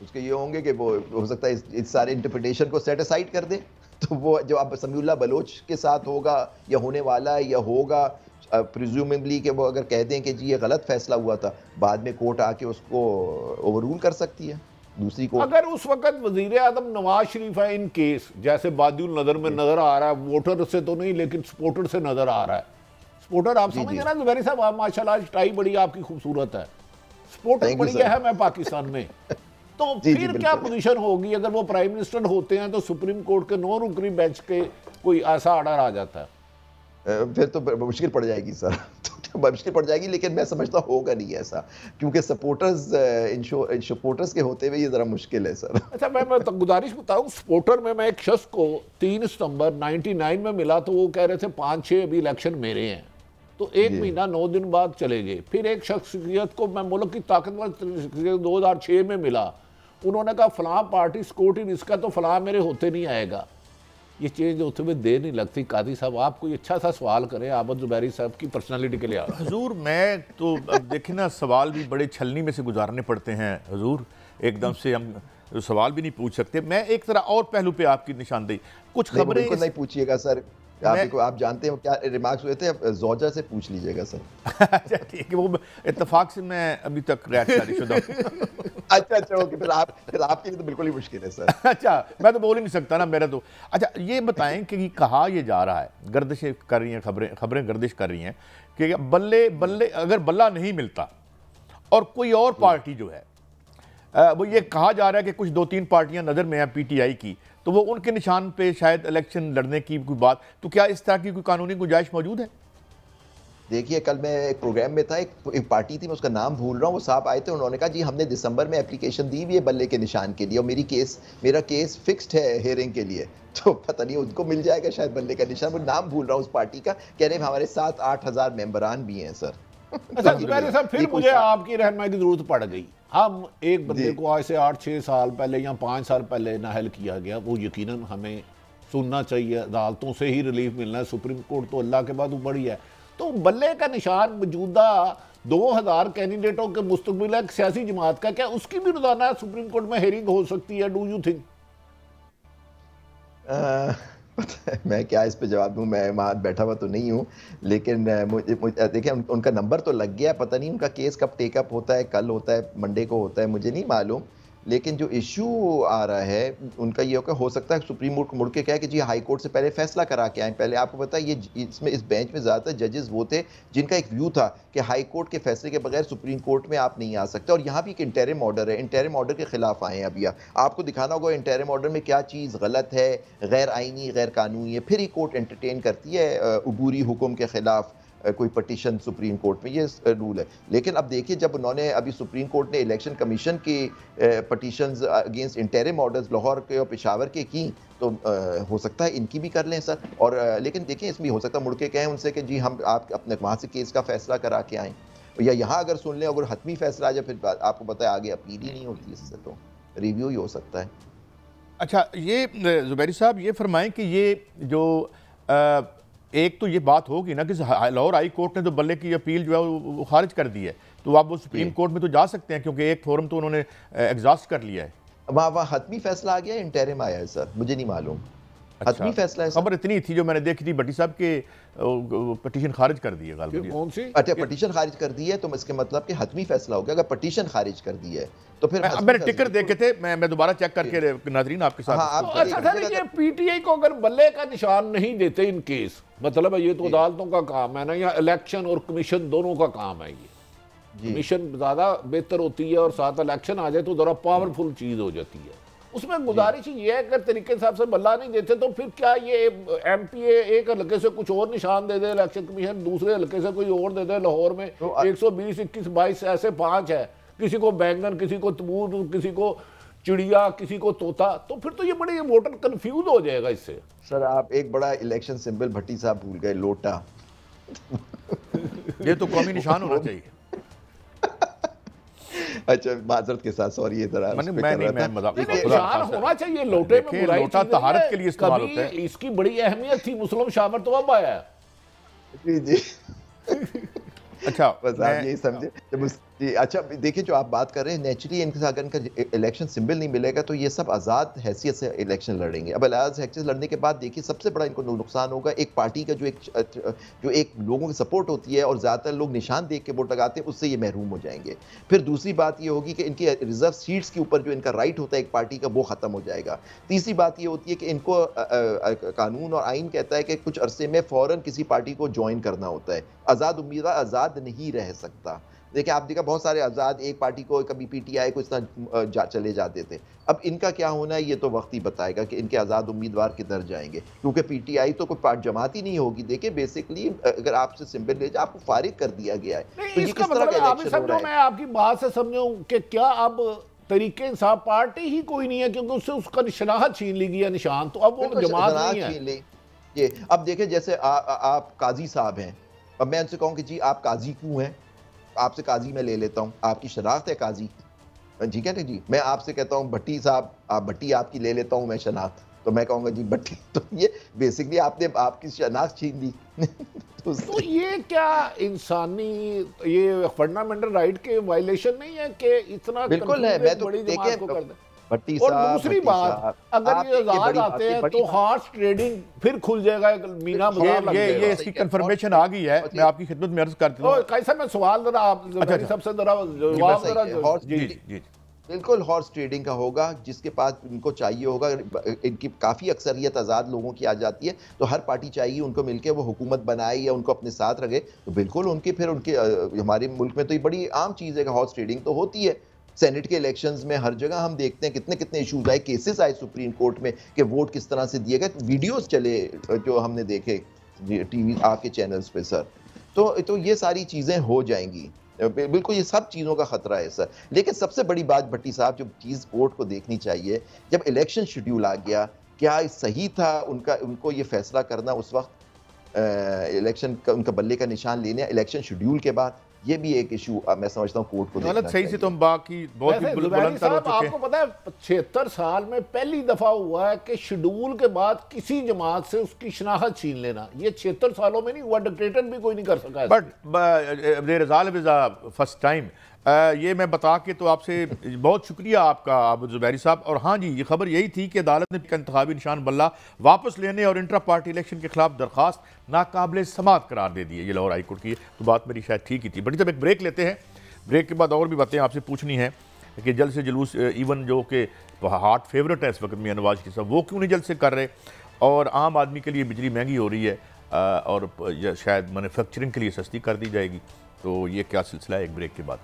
Speaker 4: उसके ये होंगे कि वो हो सकता है इस सारे इंटरप्रिटेशन को सेट असाइड कर दे। तो वो जो अब समीउल्लाह बलोच के साथ होगा या होने वाला है या होगा, प्रिज्यूमेबली कि वो अगर कह दें कि जी ये गलत फैसला हुआ था, बाद में कोर्ट आके उसको ओवररूल कर सकती है दूसरी कोर्ट।
Speaker 3: अगर उस वक्त वजीर आज़म नवाज शरीफ है इन केस, जैसे बादिउल नजर में नजर आ रहा है, वोटर से तो नहीं लेकिन सपोर्टर से नजर आ रहा है। सपोर्टर आप समझ रहे हैं ज़ुबैरी साहब, आप माशाल्लाह टाई बड़ी आपकी खूबसूरत है, सपोर्टर बड़ी अहम है पाकिस्तान में। तो फिर क्या पोजीशन होगी अगर वो प्राइम मिनिस्टर होते हैं तो सुप्रीम कोर्ट के 9 रुकनी बेंच के कोई ऐसा ऑर्डर आ जाता है?
Speaker 4: फिर तो मुश्किल पड़ जाएगी सर। तो मुश्किल पड़ जाएगी, लेकिन मैं समझता होगा नहीं ऐसा, क्योंकि सपोर्टर्स के होते हुए ये जरा मुश्किल है सर।
Speaker 3: अच्छा, मैं तो गुजारिश बताऊं, सपोर्टर में मैं एक शख्स को 3 सितंबर 99 में मिला, तो वो कह रहे थे 5-6 अभी इलेक्शन मेरे हैं, तो 1 महीना 9 दिन बाद चले गए। फिर एक शख्सियत को मैं मुल्क की ताकतवर 2006 में मिला, उन्होंने कहा फलां पार्टी सिक्योरिटी रिस्क का, तो फलां मेरे होते नहीं आएगा। ये चेंज होते हुए देर नहीं लगती। कादी साहब, आप कोई अच्छा सा सवाल करें आबद ज़ुबैरी साहब की पर्सनालिटी के लिए।
Speaker 1: हुजूर, मैं तो अब देखें ना, सवाल भी बड़े छलनी में से गुजारने पड़ते हैं हुजूर, एकदम से हम सवाल भी नहीं पूछ सकते। मैं एक तरह और पहलू पे आपकी निशानदेही, कुछ खबरें
Speaker 4: नहीं पूछिएगा सर, आप जानते हैं क्या रिमार्क्स हुए थे, जोजा से पूछ लीजिएगा सर।
Speaker 1: अच्छा ठीक है, वो इत्तेफाक से मैं अभी तक रियायत शादीशुदा हूं।
Speaker 4: अच्छा ओके, फिर आपके लिए तो बिल्कुल ही मुश्किल है सर।
Speaker 1: अच्छा, मैं तो बोल ही नहीं सकता ना, मेरा तो। अच्छा, ये बताएं कि कहा ये जा रहा है, गर्दिशें कर रही हैं खबरें गर्दिश कर रही हैं कि बल्ले अगर बल्ला नहीं मिलता और कोई और पार्टी जो है, वो ये कहा जा रहा है कि कुछ 2-3 पार्टियां नज़र में हैं पीटीआई की, तो वो उनके निशान पे शायद इलेक्शन लड़ने की कोई बात, तो क्या इस तरह की कोई कानूनी गुंजाइश मौजूद है?
Speaker 4: देखिए, कल मैं एक प्रोग्राम में था, एक पार्टी थी, मैं उसका नाम भूल रहा हूँ, वो साहब आए थे, उन्होंने कहा जी हमने दिसंबर में एप्लीकेशन दी हुई है बल्ले के निशान के लिए, और मेरा केस फिक्स्ड है हियरिंग के लिए, तो पता नहीं उनको मिल जाएगा शायद बल्ले का निशान। मैं नाम भूल रहा हूँ उस पार्टी का, कह रहे हमारे 7-8 हज़ार मेंबरान भी हैं सर।
Speaker 3: अच्छा ज़ुबैरी साहब, फिर मुझे आपकी रहनुमाई की जरूरत पड़ गई। हम एक बंदे को आज से 8-6 साल पहले या 5 साल पहले नाअहल किया गया, वो यकीनन हमें सुनना चाहिए, अदालतों से ही रिलीफ मिलना है, सुप्रीम कोर्ट तो अल्लाह के बाद ऊपर ही है। तो बल्ले का निशान मौजूदा 2000 कैंडिडेटों के मुस्तकबिल एक सियासी जमात का, क्या उसकी भी रोजाना सुप्रीम कोर्ट में हेयरिंग हो सकती है? Do you think?
Speaker 4: मैं क्या इस पे जवाब दूं, मैं वहाँ बैठा हुआ तो नहीं हूँ, लेकिन मुझे देखिए उनका नंबर तो लग गया, पता नहीं उनका केस कब टेकअप होता है, कल होता है, मंडे को होता है, मुझे नहीं मालूम। लेकिन जो इशू आ रहा है उनका ये हो सकता है सुप्रीम कोर्ट को मुड़ के कहे कि जी हाई कोर्ट से पहले फैसला करा के आए। पहले आपको पता है ये इसमें इस बेंच में ज़्यादातर जजेस वो थे जिनका एक व्यू था कि हाई कोर्ट के फैसले के बगैर सुप्रीम कोर्ट में आप नहीं आ सकते, और यहाँ भी एक इंटरिम ऑर्डर है, इंटरिम ऑर्डर के खिलाफ आए हैं अभी। आपको दिखाना होगा इंटरिम ऑर्डर में क्या चीज़ गलत है, गैर आइनी, गैर कानूनी है, फिर ही कोर्ट एंटरटेन करती है अबूरी हुक्म के खिलाफ कोई पटिशन सुप्रीम कोर्ट में, ये रूल है। लेकिन अब देखिए, जब उन्होंने अभी सुप्रीम कोर्ट ने इलेक्शन कमीशन की petitions against interim orders Lahore के और पेशावर के की, तो हो सकता है इनकी भी कर लें सर। और लेकिन देखिए, इसमें हो सकता है मुड़ के कहें उनसे कि जी हम आप अपने वहाँ से केस का फैसला करा के आएँ, या यहाँ अगर सुन लें, अगर हतमी फैसला आ जाए, फिर आपको पता है आगे अपील ही नहीं होती, इससे तो रिव्यू ही हो सकता है।
Speaker 1: अच्छा, ये ज़ुबैरी साहब ये फरमाएं कि ये जो एक तो ये बात होगी ना कि लाहौर हाई कोर्ट ने तो बल्ले की अपील जो है वो खारिज कर दी है, तो आप वो सुप्रीम कोर्ट में तो जा सकते हैं, क्योंकि एक फोरम तो उन्होंने एग्जॉस्ट कर लिया है।
Speaker 4: वहाँ हतमी फैसला आ गया, इंटरिम आया है सर, मुझे नहीं मालूम।
Speaker 1: अच्छा,
Speaker 4: हतमी फैसला है।
Speaker 1: खबर इतनी थी जो मैंने देखी थी, भट्टी साहब के पटिशन खारिज कर दी है।
Speaker 3: कौन सी?
Speaker 4: अच्छा, पटिशन खारिज कर दी है, तो इसके मतलब कि हतमी फैसला हो गया। अगर पटिशन खारिज कर दी है तो फिर
Speaker 1: मैंने टिकर देखे थे, मैं दोबारा चेक करके नाजरीन आपके साथ।
Speaker 3: अच्छा सर, ये पीटीआई को अगर बल्ले का निशान नहीं देते इन केस, मतलब ये तो अदालतों का काम है ना, या इलेक्शन और कमीशन दोनों का काम है। ये कमीशन ज्यादा बेहतर होती है और साथ इलेक्शन आ जाए तो जरा पावरफुल चीज हो जाती है। उसमें गुजारिश ये है, अगर तरीके हिसाब से बल्ला नहीं देते तो फिर क्या ये एमपीए एक हल्के से कुछ और निशान दे दे, इलेक्शन कमीशन दूसरे हल्के से कोई और दे दे। लाहौर में 120, 21, 22 ऐसे 5 है, किसी को बैंगन, किसी को तबूर, किसी को चिड़िया, किसी को तोता, तो फिर तो ये बड़े वोटर कंफ्यूज हो जाएगा इससे।
Speaker 4: सर आप एक बड़ा इलेक्शन सिंबल भट्टी साहब भूल गए, लोटा।
Speaker 1: ये तो कौमी निशान होना चाहिए।
Speaker 4: अच्छा, माजरत के साथ, सॉरी, ये जरा
Speaker 3: निशान होना चाहिए लोटे में।
Speaker 1: लोटा तहारत के लिए इस्तेमाल होता है,
Speaker 3: इसकी बड़ी अहमियत थी। मुस्लिम शावर तो अब आया है।
Speaker 4: जी
Speaker 1: अच्छा,
Speaker 4: बस आप यही समझे। अच्छा देखिए, जो आप बात कर रहे हैं, नेचुरली इनके अगर इनका इलेक्शन सिंबल नहीं मिलेगा तो ये सब आज़ाद हैसियत से इलेक्शन लड़ेंगे। अब आज़ाद हैसियत लड़ने के बाद देखिए सबसे बड़ा इनको नुकसान होगा, एक पार्टी का जो एक लोगों की सपोर्ट होती है और ज़्यादातर लोग निशान देख के वोट लगाते हैं, उससे ये महरूम हो जाएंगे। फिर दूसरी बात ये होगी कि इनकी रिजर्व सीट्स के ऊपर जो इनका राइट होता है एक पार्टी का, वो ख़त्म हो जाएगा। तीसरी बात ये होती है कि इनको कानून और आइन कहता है कि कुछ अरसे में फ़ौरन किसी पार्टी को ज्वाइन करना होता है। आज़ाद उम्मीदवार आज़ाद नहीं रह सकता, देखिए आप देखा बहुत सारे आज़ाद एक पार्टी को कभी पीटीआई को इस तरह चले जाते थे। अब इनका क्या होना है ये तो वक्त ही बताएगा कि इनके आज़ाद उम्मीदवार किधर जाएंगे, क्योंकि पीटीआई तो कोई पार्ट जमात ही नहीं होगी। देखिए बेसिकली अगर आपसे सिंपल ले जाए आपको फारिग कर दिया गया है, तो ये किस तरह का इलेक्शन हो रहा है?
Speaker 3: मैं आपकी बात से समझूं कि क्या अब तरीके इंसाफ पार्टी ही कोई नहीं है, क्योंकि उससे उसका शनाख्त छीन ली गई है, निशान, तो अब वो जमात नहीं है।
Speaker 4: ये अब देखे जैसे आप काजी साहब हैं, अब मैं उनसे कहूँ कि जी आप काजी क्यों हैं, आपसे काजी मैं ले लेता हूँ, आपकी शनाख्त है काजी, ठीक है ना जी। मैं आपसे कहता हूँ भट्टी साहब, आप भट्टी आपकी ले लेता हूँ मैं शनाख्त, तो मैं कहूँगा जी भट्टी, तो ये बेसिकली आपने आपकी शनाख्त छीन दी।
Speaker 3: तो ये क्या इंसानी, ये फंडामेंटल राइट के वायलेशन नहीं है कि इतना
Speaker 4: बिल्कुल है। मैं तो
Speaker 3: जमात को कर दे।
Speaker 4: भट्टी
Speaker 3: और
Speaker 4: साहब,
Speaker 3: दूसरी बात, अगर ये आजाद आते हैं तो हॉर्स ट्रेडिंग फिर खुल जाएगा, मीना बाजार लग जाएगा।
Speaker 1: ये इसकी कंफर्मेशन आ गई है, मैं आपकी खिदमत में अर्ज करता हूं।
Speaker 3: कैसा मैं सवाल जरा आप सबसे जरा जवाब जरा।
Speaker 4: जी बिल्कुल हॉर्स ट्रेडिंग का होगा, जिसके पास इनको चाहिए होगा, इनकी काफ़ी अक्सरियत आज़ाद लोगों की आ जाती है, तो हर पार्टी चाहिए उनको मिलके वो हुकूमत बनाए या उनको अपने साथ रखे, तो बिल्कुल उनके फिर उनके हमारे मुल्क में तो ये बड़ी आम चीज़ है कि हॉर्स ट्रेडिंग तो होती है। सेनेट के इलेक्शंस में हर जगह हम देखते हैं कितने कितने इशूज आए, केसेस आए सुप्रीम कोर्ट में कि वोट किस तरह से दिए गए, वीडियोस चले जो हमने देखे टीवी आपके चैनल्स पे सर। तो ये सारी चीज़ें हो जाएंगी, बिल्कुल ये सब चीज़ों का खतरा है सर। लेकिन सबसे बड़ी बात भट्टी साहब जो चीज़ कोर्ट को देखनी चाहिए, जब इलेक्शन शेड्यूल आ गया, क्या सही था उनको ये फैसला करना उस वक्त इलेक्शन का उनका बल्ले का निशान लेने इलेक्शन शेड्यूल के बाद? ये भी एक इशू मैं समझता हूँ कोर्ट को देखना
Speaker 1: सही से तुम बाकी बहुत बुलंद हो चुके हैं।
Speaker 3: आपको पता है 76 साल में पहली दफा हुआ है कि शेड्यूल के बाद किसी जमात से उसकी शनाख्त छीन लेना, ये 76 सालों में नहीं हुआ, डिक्टेटर भी कोई नहीं कर सका।
Speaker 1: बट फर्स्ट टाइम ये मैं बता के तो आपसे बहुत शुक्रिया आपका आबिद ज़ुबैरी साहब। और हाँ जी, ये खबर यही थी कि अदालत ने इंतखाबी निशान बल्ला वापस लेने और इंट्रा पार्टी इलेक्शन के खिलाफ दरख्वास्त नाकाबिल समात करार दे दी है। ये लाहौर हाई कोर्ट की, तो बात मेरी शायद ठीक ही थी। बड़ी, जब एक ब्रेक लेते हैं, ब्रेक के बाद और भी बातें आपसे पूछनी है कि जल्द से जुलूस इवन जो कि हार्ट फेवरेट है इस वक्त मियां नवाज शरीफ साहब, वो क्यों नहीं जल्द से कर रहे, और आम आदमी के लिए बिजली महंगी हो रही है और शायद मैन्युफैक्चरिंग के लिए सस्ती कर दी जाएगी। तो ये क्या सिलसिला है, एक ब्रेक के बाद।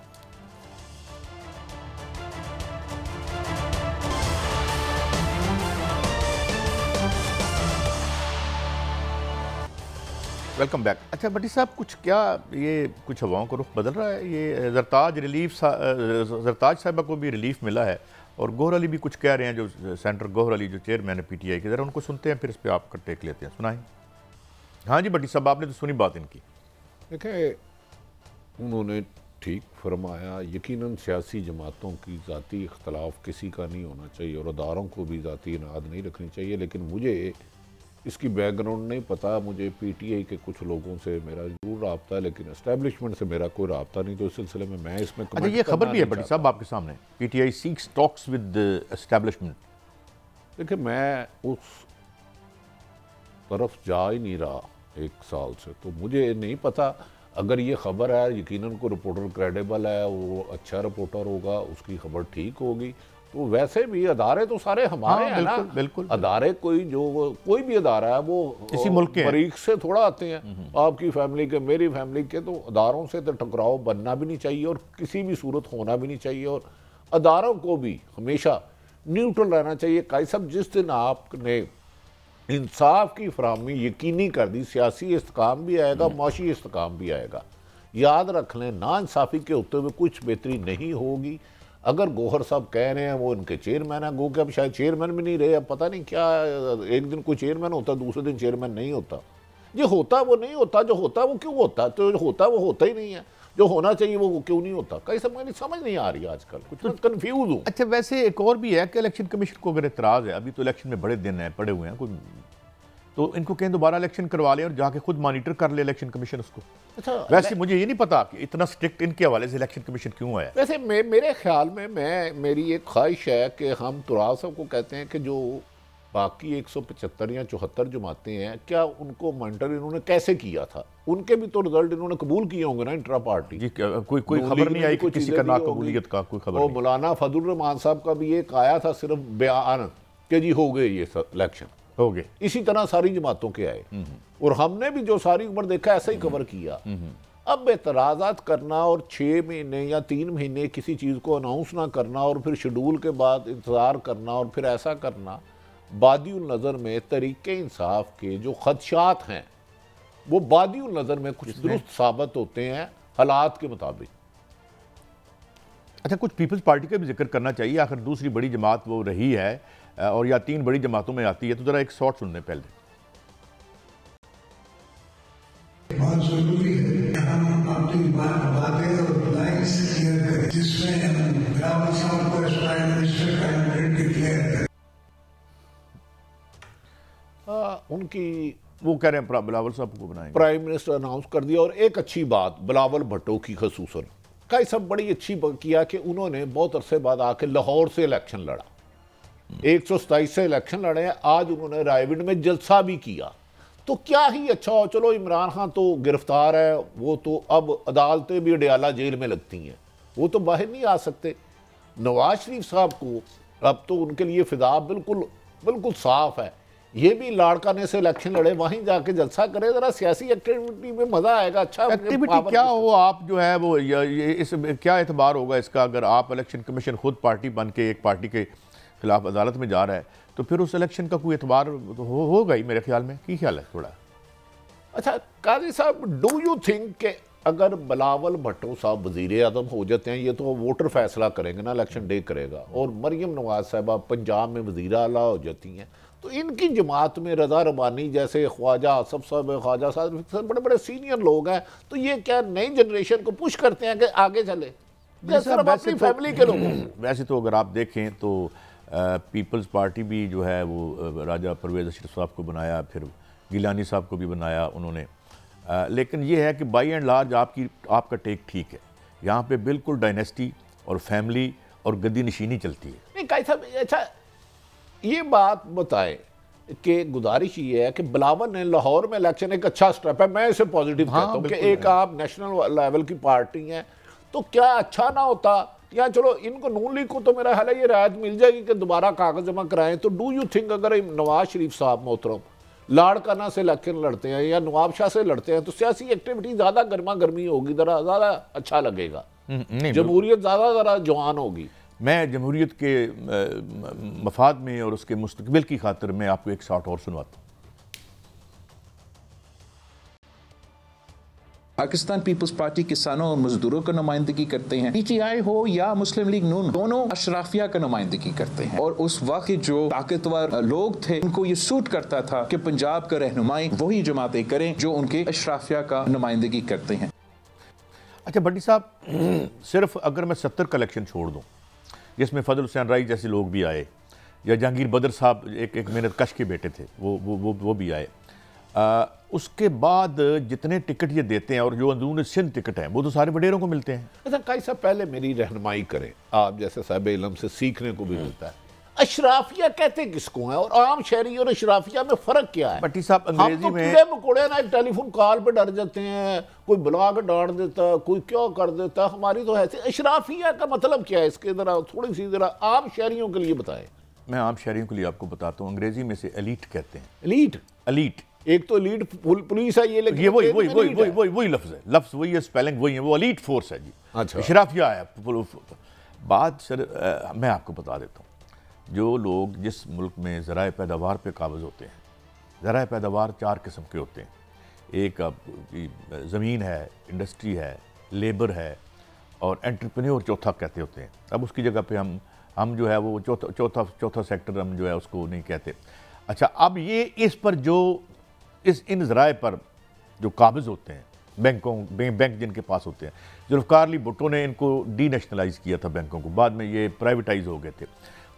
Speaker 1: Welcome back. अच्छा भट्टी साहब, कुछ क्या ये कुछ हवाओं का रुख बदल रहा है? ये जरताज साहबा को भी रिलीफ मिला है और गौहर अली भी कुछ कह रहे हैं, जो सेंटर गौहर अली जो चेयरमैन है पीटीआई के, ज़रा उनको सुनते हैं फिर इस पर आपका टेक लेते हैं। सुनाएं। हाँ जी भट्टी साहब, आपने तो सुनी बात इनकी।
Speaker 3: देखिए उन्होंने ठीक फरमाया, यकीनन सियासी जमातों की ज़ाती इख्तलाफ किसी का नहीं होना चाहिए और अदारों को भी ज़ाती इनाद नहीं रखनी चाहिए, लेकिन मुझे इसकी बैकग्राउंड नहीं पता। मुझे पीटीआई के कुछ लोगों से मेरा जरूर रब्ता है, लेकिन एस्टेब्लिशमेंट से मेरा कोई रब्ता नहीं, तो इस सिलसिले में मैं इसमें
Speaker 1: अच्छा, ये खबर भी है भट्टी साहब आपके सामने, PTI seeks talks with establishment.
Speaker 3: देखिए मैं उस तरफ जा ही नहीं रहा 1 साल से, तो मुझे नहीं पता। अगर ये खबर है, यकीनन को रिपोर्टर क्रेडिबल है, वो अच्छा रिपोर्टर होगा, उसकी खबर ठीक होगी, तो वैसे भी अदारे तो सारे हमारे हैं ना।
Speaker 1: बिल्कुल
Speaker 3: अदारे कोई भी अदारा है वो
Speaker 1: इसी मुल्क के
Speaker 3: मरीख से थोड़ा आते हैं, आपकी फैमिली के, मेरी फैमिली के, तो अदारों से तो टकराव बनना भी नहीं चाहिए और किसी भी सूरत होना भी नहीं चाहिए, और अदारों को भी हमेशा न्यूट्रल रहना चाहिए। काई साहब, जिस दिन आपने इंसाफ की फराहमी यकीनी कर दी, सियासी इस्तेकाम भी आएगा, माशी इस्तेकाम भी आएगा। याद रख लें, नाइंसाफ़ी के होते हुए कुछ बेहतरी नहीं होगी। अगर गौहर साहब कह रहे हैं वो इनके चेयरमैन है, गो के अब शायद चेयरमैन भी नहीं रहे, अब पता नहीं क्या, एक दिन कोई चेयरमैन होता दूसरे दिन चेयरमैन नहीं होता। जो होता वो नहीं होता, जो होता वो क्यों होता, तो जो होता वो होता ही नहीं है, जो होना चाहिए वो क्यों नहीं होता। कई समझ नहीं आ रही आजकल, कुछ तो कन्फ्यूज हूँ।
Speaker 1: अच्छा, वैसे एक और भी है कि इलेक्शन कमीशन को अगर एतराज़ है, अभी तो इलेक्शन में बड़े दिन हैं, पड़े हुए हैं, कोई तो इनको कहें दोबारा इलेक्शन करवा लें और जाके खुद मॉनिटर कर ले इलेक्शन कमीशन उसको। अच्छा, वैसे मुझे ये नहीं पता कि इतना स्ट्रिक्ट इनके हवाले से इलेक्शन कमीशन क्यों है।
Speaker 3: वैसे मेरे ख्याल में मेरी एक ख्वाहिश है कि हम तुराब साहब को कहते हैं कि जो बाकी 175 या 74 जमातें हैं, क्या उनको मॉनिटर इन्होंने कैसे किया था? उनके भी तो रिजल्ट इन्होंने कबूल किए होंगे ना इंट्रा पार्टी।
Speaker 1: जी, कोई खबर नहीं आई कि किसी का नाकबूलियत का कोई खबर नहीं।
Speaker 3: मौलाना फजल रहमान साहब का भी एक आया था सिर्फ बयान कि जी हो गए ये इलेक्शन,
Speaker 1: हो गए।
Speaker 3: इसी तरह सारी जमातों के आए और हमने भी जो सारी उम्र देखा ऐसा ही कवर किया। अब एतराज़ात करना और 6 महीने या 3 महीने किसी चीज़ को अनाउंस ना करना और फिर शेड्यूल के बाद इंतज़ार करना और फिर ऐसा करना, बादियुल नज़र में तरीक़े इंसाफ के जो खदशात हैं वो बादियुल नज़र में कुछ दुरुस्त साबित होते हैं हालात के मुताबिक।
Speaker 1: अच्छा, कुछ पीपल्स पार्टी का भी जिक्र करना चाहिए, आखिर दूसरी बड़ी जमात वो रही है और या 3 बड़ी जमातों में आती है, तो ज़रा एक शॉर्ट सुनने पहले।
Speaker 5: बहुत जरूरी है हम अपनी बातें और लाइन्स क्लियर करें, जिसमें बिलावल साहब को as prime minister candidate declare करें।
Speaker 3: उनकी
Speaker 1: वो कह रहे हैं बिलावल साहब को बनाएंगे,
Speaker 3: प्राइम मिनिस्टर अनाउंस कर दिया। और एक अच्छी बात बिलावल भुट्टो की खसूसन कई सब बड़ी अच्छी किया कि उन्होंने बहुत अरसे बाद आके लाहौर से इलेक्शन लड़ा, 127 से इलेक्शन लड़े हैं। आज उन्होंने रायविंड में जलसा भी किया, तो क्या ही अच्छा हो। चलो इमरान खान तो गिरफ्तार है, वो तो अब अदालतें भी अडयाला जेल में लगती हैं, वो तो बाहर नहीं आ सकते। नवाज शरीफ साहब को अब तो उनके लिए फिदा बिल्कुल बिल्कुल साफ है, ये भी लाड़काने से इलेक्शन लड़े, वहीं जाके जलसा करे, जरा सियासी एक्टिविटी में मजा आएगा। अच्छा
Speaker 1: एक्टिविटी क्या हो, आप जो है वो इस क्या एतबार होगा इसका, अगर आप इलेक्शन कमीशन खुद पार्टी बन के एक पार्टी के खिलाफ अदालत में जा रहा है, तो फिर उस इलेक्शन का कोई एतबार होगा ही मेरे ख्याल में। की ख्याल है थोड़ा?
Speaker 3: अच्छा काजी साहब, डू यू थिंक के अगर बिलावल भुट्टो साहब वजीर आज़म हो जाते हैं, ये तो वोटर फैसला करेंगे ना, इलेक्शन डे करेगा, और मरियम नवाज साहबा पंजाब में वजीर आला हो जाती हैं, तो इनकी जमात में रजा रबानी जैसे ख्वाजा आसफ साहब, ख्वाजा साहब बड़े बड़े सीनियर लोग हैं, तो ये क्या नई जनरेशन को पुश करते हैं कि आगे चले अपनी फैमिली के लोग?
Speaker 1: वैसे तो अगर आप देखें तो पीपल्स पार्टी भी जो है वो राजा परवेज़ अशरफ साहब को बनाया, फिर गिलानी साहब को भी बनाया उन्होंने, लेकिन ये है कि बाई एंड लार्ज आपका टेक ठीक है, यहाँ पे बिल्कुल डायनेस्टी और फैमिली और गद्दी नशीनी चलती है।
Speaker 3: नहीं काई साहब, अच्छा ये बात बताएं कि गुजारिश ये है कि बिलावल ने लाहौर में इलेक्शन एक अच्छा स्टेप है, मैं इसे पॉजिटिव कहता हूँ कि एक आप नेशनल लेवल की पार्टी हैं, तो क्या अच्छा ना होता, या चलो इनको नून लीग को तो मेरा ख्याल है ये राहत मिल जाएगी कि दोबारा कागज जमा कराएं, तो डू यू थिंक अगर नवाज शरीफ साहब मोहतरम लाड़काना से इलेक्शन लड़ते हैं या नवाब शाह से लड़ते हैं, तो सियासी एक्टिविटी ज़्यादा गर्मा गर्मी होगी, ज़रा ज़्यादा अच्छा लगेगा, जमहूरियत ज़्यादा ज़रा जवान होगी।
Speaker 1: मैं जमहूरियत के मफाद में और उसके मुस्तकबिल की खातिर मैं आपको एक शॉट और सुनवाता हूँ।
Speaker 6: पाकिस्तान पीपल्स पार्टी किसानों और मजदूरों का नुमाइंदगी करते हैं, पीटीआई हो या मुस्लिम लीग नून, दोनों अशराफिया का नुमाइंदगी करते हैं, और उस वक्त जो ताकतवर लोग थे उनको ये सूट करता था कि पंजाब का रहनुमाई वही जमातें करें जो उनके अशराफिया का नुमाइंदगी करते हैं।
Speaker 1: अच्छा भट्टी साहब, सिर्फ अगर मैं 70 का इलेक्शन छोड़ दूँ जिसमें फजल हुसैन राई जैसे लोग भी आए, या जहांगीर बदर साहब एक मेहनत कश के बेटे थे, वो भी आए, उसके बाद जितने टिकट ये देते हैं और जो अंदरून सिंध टिकट हैं वो तो सारे वडेरों को मिलते हैं।
Speaker 3: अच्छा काई साहब, पहले मेरी रहनुमाई करें, आप जैसे साहिब इल्म से सीखने को भी मिलता है, अशराफिया कहते किसको है और आम शहरी और अशराफिया में फर्क क्या है?
Speaker 1: भट्टी साहब अंग्रेजी में
Speaker 3: कीड़े मकोड़े ना एक टेलीफोन कॉल पे डर जाते हैं, कोई बुला के डांट देता, कोई क्या कर देता, हमारी तो ऐसे। अशराफिया का मतलब क्या है इसके, जरा थोड़ी सी जरा आम शहरियों के लिए बताएं।
Speaker 1: मैं आम शहरियों के लिए आपको बताता हूँ, अंग्रेजी में से एलीट कहते हैं।
Speaker 3: एलीट?
Speaker 1: एलीट
Speaker 3: एक तो एलीट पुलिस है, ये लेकिन
Speaker 1: ये वही लफ्ज़ है, लफ्ज़ वही है, स्पेलिंग वही है, वो एलीट फोर्स है जी। अच्छा, अशराफिया है बात। सर मैं आपको बता देता हूँ, जो लोग जिस मुल्क में ज़राए पैदावार पे काबिज़ होते हैं, ज़राए पैदावार 4 किस्म के होते हैं, एक आपकी ज़मीन है, इंडस्ट्री है, लेबर है, और एंटरप्रेन्योर चौथा कहते होते हैं। अब उसकी जगह पे हम जो है वो चौथा सेक्टर हम जो है उसको नहीं कहते। अच्छा, अब ये इस पर जो इन ज़राए पर जो काबिज़ होते हैं, बैंक जिनके पास होते हैं, जुल्फ़िकार अली भुट्टो ने इनको डी नेशनलाइज़ किया था बैंकों को, बाद में ये प्राइवेटाइज हो गए थे,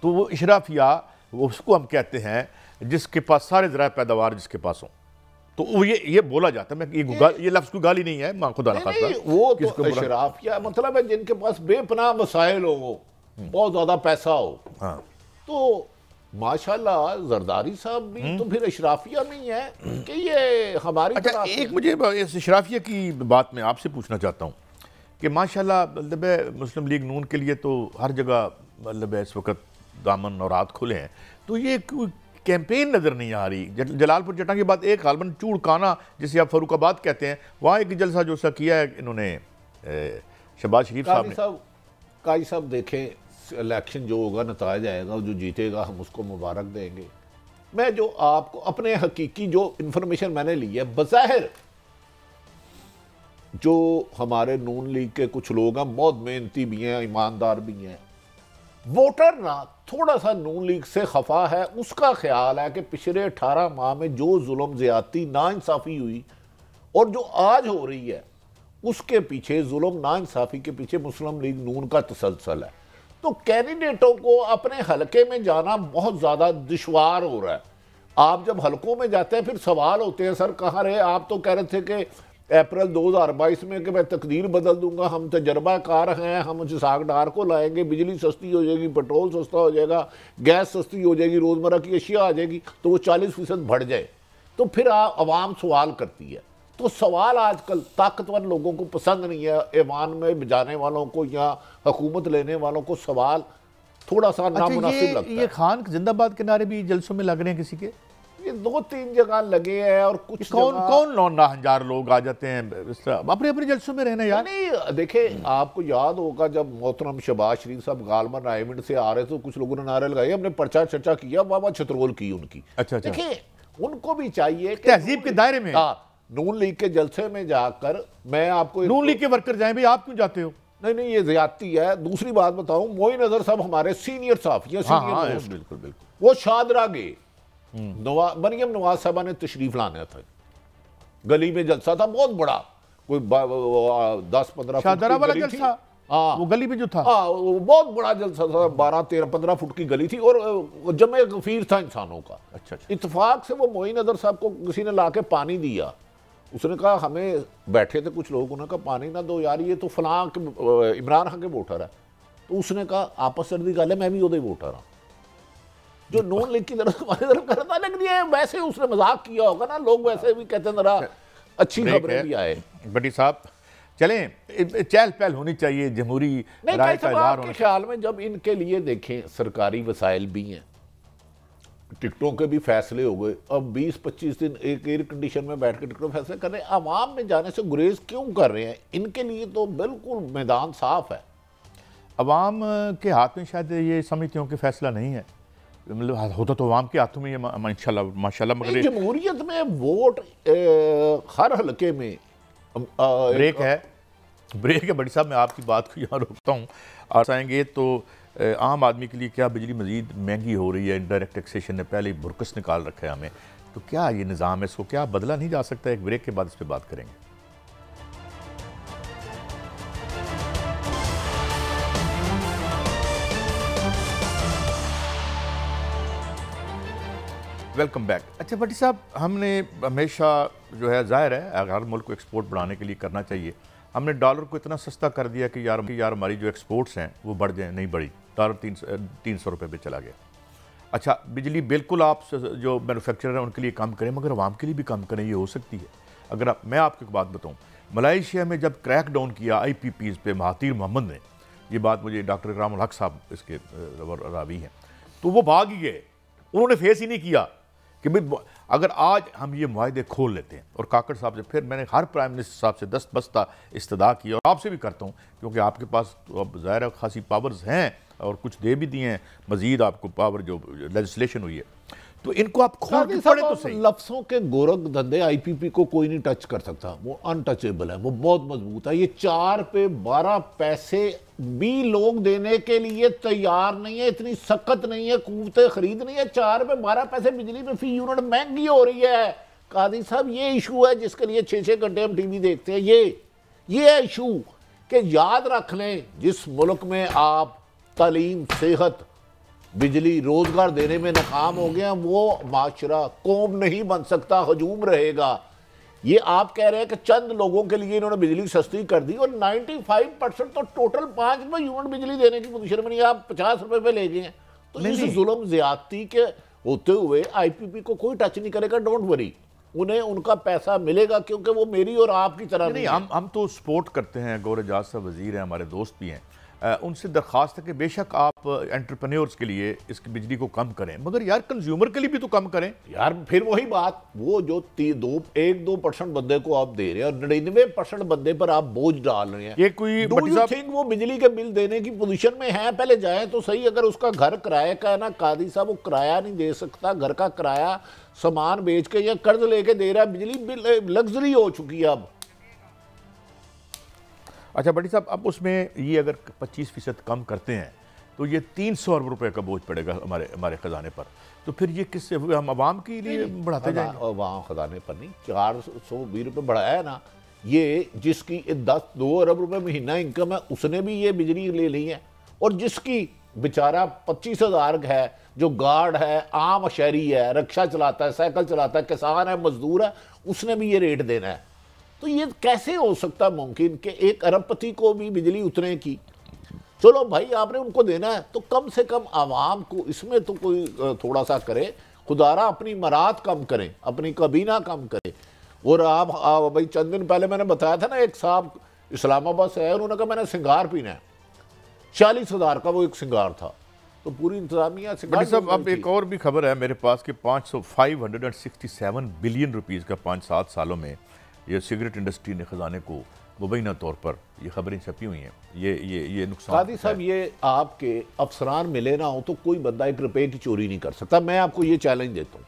Speaker 1: तो वो इशराफिया उसको हम कहते हैं जिसके पास सारे ज़राए पैदावार जिसके पास हों। तो वो ये बोला जाता है, मैं ये लफ्ज़ कोई गाली नहीं है, मां खुदा ना खास्ता,
Speaker 3: वो तो इशराफिया मतलब है जिनके पास बेपनाह वसाइल हो, बहुत ज़्यादा पैसा हो। हाँ, तो माशाल्लाह जरदारी साहब भी तो फिर इशराफिया में ही है कि ये हमारी।
Speaker 1: अच्छा, एक मुझे इस इशराफिया की बात मैं आपसे पूछना चाहता हूँ कि माशाल्लाह मतलब मुस्लिम लीग नून के लिए तो हर जगह मतलब इस वक्त दामन और हाथ खुले हैं, तो ये कैंपेन नज़र नहीं आ रही। जलालपुर जटा के बाद एक गालबन चूड़काना जिसे आप फरूखाबाद कहते हैं, वहाँ एक जलसा जो सा किया है इन्होंने शहबाज शरीफ साहब ने।
Speaker 3: काजी साहब देखें, इलेक्शन जो होगा नताज आएगा, जो जीतेगा हम उसको मुबारक देंगे। मैं जो आपको अपने हकीकी जो इंफॉर्मेशन मैंने ली है, बज़ाहिर जो हमारे नून लीग के कुछ लोग हैं, बहुत मेहनती भी हैं, ईमानदार भी हैं, वोटर ना थोड़ा सा नून लीग से खफा है। उसका ख्याल है कि पिछले 18 माह में जो जुल्म ज्यादती नाइंसाफ़ी हुई और जो आज हो रही है, उसके पीछे जुल्म नाइंसाफ़ी के पीछे मुस्लिम लीग नून का तसलसल है। तो कैंडिडेटों को अपने हलके में जाना बहुत ज़्यादा दुश्वार हो रहा है। आप जब हलकों में जाते हैं फिर सवाल होते हैं, सर कहाँ रहे आप? तो कह रहे थे कि अप्रैल 2022 में कि मैं तकदीर बदल दूंगा, हम तजर्बाकार हैं, हम जिसाक डार को लाएंगे, बिजली सस्ती हो जाएगी, पेट्रोल सस्ता हो जाएगा, गैस सस्ती हो जाएगी, रोज़मर्रा की अशिया आ जाएगी, तो वो 40% बढ़ जाए। तो फिर आवाम सवाल करती है। तो सवाल आजकल ताकतवर लोगों को पसंद नहीं है, ऐवान में जाने वालों को या हुकूमत लेने वालों को सवाल थोड़ा सा नामुनासिब लगता है।
Speaker 1: ये खान जिंदाबाद के नारे भी जलसों में लग रहे हैं किसी के?
Speaker 3: ये 2-3 जगह लगे हैं और कुछ
Speaker 1: कौन 9,000 लोग आ जाते हैं इस तरह अपने अपने जलसों में रहना यार।
Speaker 3: नहीं देखें, आपको याद होगा जब मोहतरम शहबाज शरीफ साहब गालमन रायमंड से आ रहे तो कुछ लोगों ने नारे लगाए, हमने पर्चा चर्चा किया, वाह छतरोल की उनकी।
Speaker 1: अच्छा।
Speaker 3: देखिए उनको भी चाहिए
Speaker 1: तहजीब के दायरे में
Speaker 3: नून लीग के जलसे में जाकर, मैं आपको
Speaker 1: नून लीग के वर्कर जाएं भाई, आप क्यों जाते हो?
Speaker 3: नहीं ये ज्यादती है। दूसरी बात बताऊं, मोइन अजहर साहब हमारे सीनियर साहब या सीनियर
Speaker 1: बिल्कुल
Speaker 3: वो शादरा गए, मरियम नवाज साहबा ने तशरीफ लाना था, गली में जलसा था बहुत बड़ा, कोई 10-15
Speaker 1: शादरा वाला जलसा।
Speaker 3: हाँ
Speaker 1: वो गली में जो था,
Speaker 3: हाँ वो बहुत बड़ा जलसा था, 12-13-15 फुट की गली थी और जमे गफीर था इंसानों का।
Speaker 1: अच्छा।
Speaker 3: इत्तेफाक से वो मोइन अजहर साहब को किसी ने लाके पानी दिया, उसने कहा हमें, बैठे थे कुछ लोग, उन्होंने कहा पानी ना दो यार, ये तो फलां इमरान खान के वोटर है। तो उसने कहा आपस सर्दी गल है, मैं भी उदे वोटर हाँ, जो नून लीग की तरफ हमारी तरफ करता। लेकिन ये वैसे उसने मजाक किया होगा ना, लोग वैसे भी कहते जरा अच्छी खबरें भी आए।
Speaker 1: बटी साहब चलें, चहल पहल होनी चाहिए, जमहूरी राय का इज़हार होना।
Speaker 3: ख्याल में जब इनके लिए देखें सरकारी वसाइल भी हैं, टिकटों के भी फैसले हो गए, अब 20-25 दिन एक एयर कंडीशन में बैठ के टिकटों फैसले कर रहे हैं, आवाम में जाने से गुरेज क्यों कर रहे हैं? इनके लिए तो बिल्कुल मैदान साफ है।
Speaker 1: अवाम के हाथ में शायद ये समितियों के फैसला नहीं है, मतलब होता तो अवाम के हाथों में माशाल्लाह। मगर
Speaker 3: जमहूरियत में वोट हर हलके में
Speaker 1: ब्रेक है। बड़ी साहब मैं आपकी बात को यहाँ रोकता हूँ। और आएंगे तो आम आदमी के लिए क्या बिजली मज़ीद महंगी हो रही है, इनडायरेक्ट टैक्सेशन ने पहले ही बुरकस निकाल रखा है हमें, तो क्या ये निज़ाम है, इसको क्या बदला नहीं जा सकता? एक ब्रेक के बाद इस पर बात करेंगे। Welcome back. अच्छा भट्टी साहब, हमने हमेशा जो है ज़ाहिर है हर मुल्क को एक्सपोर्ट बढ़ाने के लिए करना चाहिए, हमने डॉलर को इतना सस्ता कर दिया कि यार हमारी जो एक्सपोर्ट्स हैं वो बढ़ जाए, नहीं बढ़ी, डॉलर 300 रुपये पे चला गया। अच्छा, बिजली बिल्कुल आप जो मैन्युफैक्चरर हैं उनके लिए कम करें, मगर आवाम के लिए भी कम करें, ये हो सकती है। अगर मैं आपको एक बात बताऊँ, मलाइशिया में जब क्रैक डाउन किया IPPs पे महातीर मोहम्मद ने, ये बात मुझे डॉक्टर इकरामुल हक साहब इसके रावी हैं, तो वो भाग ही गए, उन्होंने फेस ही नहीं किया कि भाई अगर आज हम ये मुआहदे खोल लेते हैं। और काकड़ साहब से फिर मैंने हर प्राइम मिनिस्टर साहब से दस्त बस्ता इस्तदा की, और आपसे भी करता हूँ क्योंकि आपके पास तो अब ज़ाहिर खासी पावर्स हैं और कुछ दे भी दिए हैं मज़ीद आपको पावर, जो लेजिस्लेशन हुई है, तो इनको आप खोल के पढ़े तो सही।
Speaker 3: लफ्ज़ों के गोरख धंधे IPP को कोई नहीं टच कर सकता, वो अनटचेबल है, वो बहुत मजबूत है। ये 4 पे 12 पैसे भी लोग देने के लिए तैयार नहीं है, इतनी सख्त नहीं है, कुव्वतें खरीद नहीं है। 4 पे 12 पैसे बिजली में फी यूनिट महंगी हो रही है। कादी साहब ये इशू है जिसके लिए 6-6 घंटे हम TV देखते हैं। ये है इशू कि याद रख लें, जिस मुल्क में आप तालीम, सेहत, बिजली, रोजगार देने में नाकाम हो गया, वो माशरा कौम नहीं बन सकता, हजूम रहेगा। ये आप कह रहे हैं कि चंद लोगों के लिए इन्होंने बिजली सस्ती कर दी, और 95% तो टोटल 5 रुपये यूनिट बिजली देने की पोजीशन में नहीं, आप 50 रुपये पे ले गए हैं। तो इस जुल्म ज्यादती के होते हुए IPP को कोई टच नहीं करेगा, डोंट वरी, उन्हें उनका पैसा मिलेगा, क्योंकि वो मेरी और आपकी तरह
Speaker 1: नहीं। हम तो सपोर्ट करते हैं, गौर एजाज साहब वजीर हैं, हमारे दोस्त भी हैं, उनसे दरख्वास्त है कि बेशक आप एंटरप्रेन्योर्स के लिए इसकी बिजली को कम करें, मगर यार कंज्यूमर के लिए भी तो कम करें
Speaker 3: यार। फिर वही बात, वो जो 1-2% बंदे को आप दे रहे हैं और 99% बंदे पर आप बोझ डाल रहे हैं।
Speaker 1: ये कोई
Speaker 3: डू यू थिंक वो बिजली के बिल देने की पोजीशन में है? पहले जाए तो सही। अगर उसका घर किराए का है ना कादी साहब, वो किराया नहीं दे सकता, घर का किराया सामान बेच के या कर्ज लेके दे रहा है, बिजली बिल लग्जरी हो चुकी है अब।
Speaker 1: अच्छा बड़ी साहब, अब उसमें ये अगर 25% कम करते हैं तो ये 300 अरब रुपए का बोझ पड़ेगा हमारे खजाने पर, तो फिर ये किससे हम आवाम के लिए बढ़ाते जाएंगे?
Speaker 3: आवाम खजाने पर नहीं, 420 रुपये बढ़ाया ना, ये जिसकी 2 अरब रुपए महीना इनकम है उसने भी ये बिजली ले ली है, और जिसकी बेचारा 25,000 है, जो गार्ड है, आम शहरी है, रिक्शा चलाता है, साइकिल चलाता है, किसान है, मजदूर है, उसने भी ये रेट देना है। तो ये कैसे हो सकता है मुमकिन कि एक अरबपति को भी बिजली उतने की? चलो भाई आपने उनको देना है तो कम से कम आवाम को इसमें तो कोई थोड़ा सा करे, खुदारा अपनी मरात कम करें, अपनी कबीना कम करें। और आप भाई चंद दिन पहले मैंने बताया था ना, एक साहब इस्लामाबाद से आए, उन्होंने कहा मैंने सिंगार पीना है, 40,000 का वो एक सिंगार था। तो पूरी इंतजामिया सिंगार।
Speaker 1: साहब अब एक और भी खबर है मेरे पास कि 567 बिलियन रुपीज़ का 5-7 सालों में ये सिगरेट इंडस्ट्री ने खजाने को मुबैना तौर पर ये खबरें छपी हुई हैं, ये नुकसान।
Speaker 3: कादी साहब, ये आपके अफसरान मिले ना हो तो कोई बंदा 1 रुपए की चोरी नहीं कर सकता। मैं आपको ये चैलेंज देता हूँ,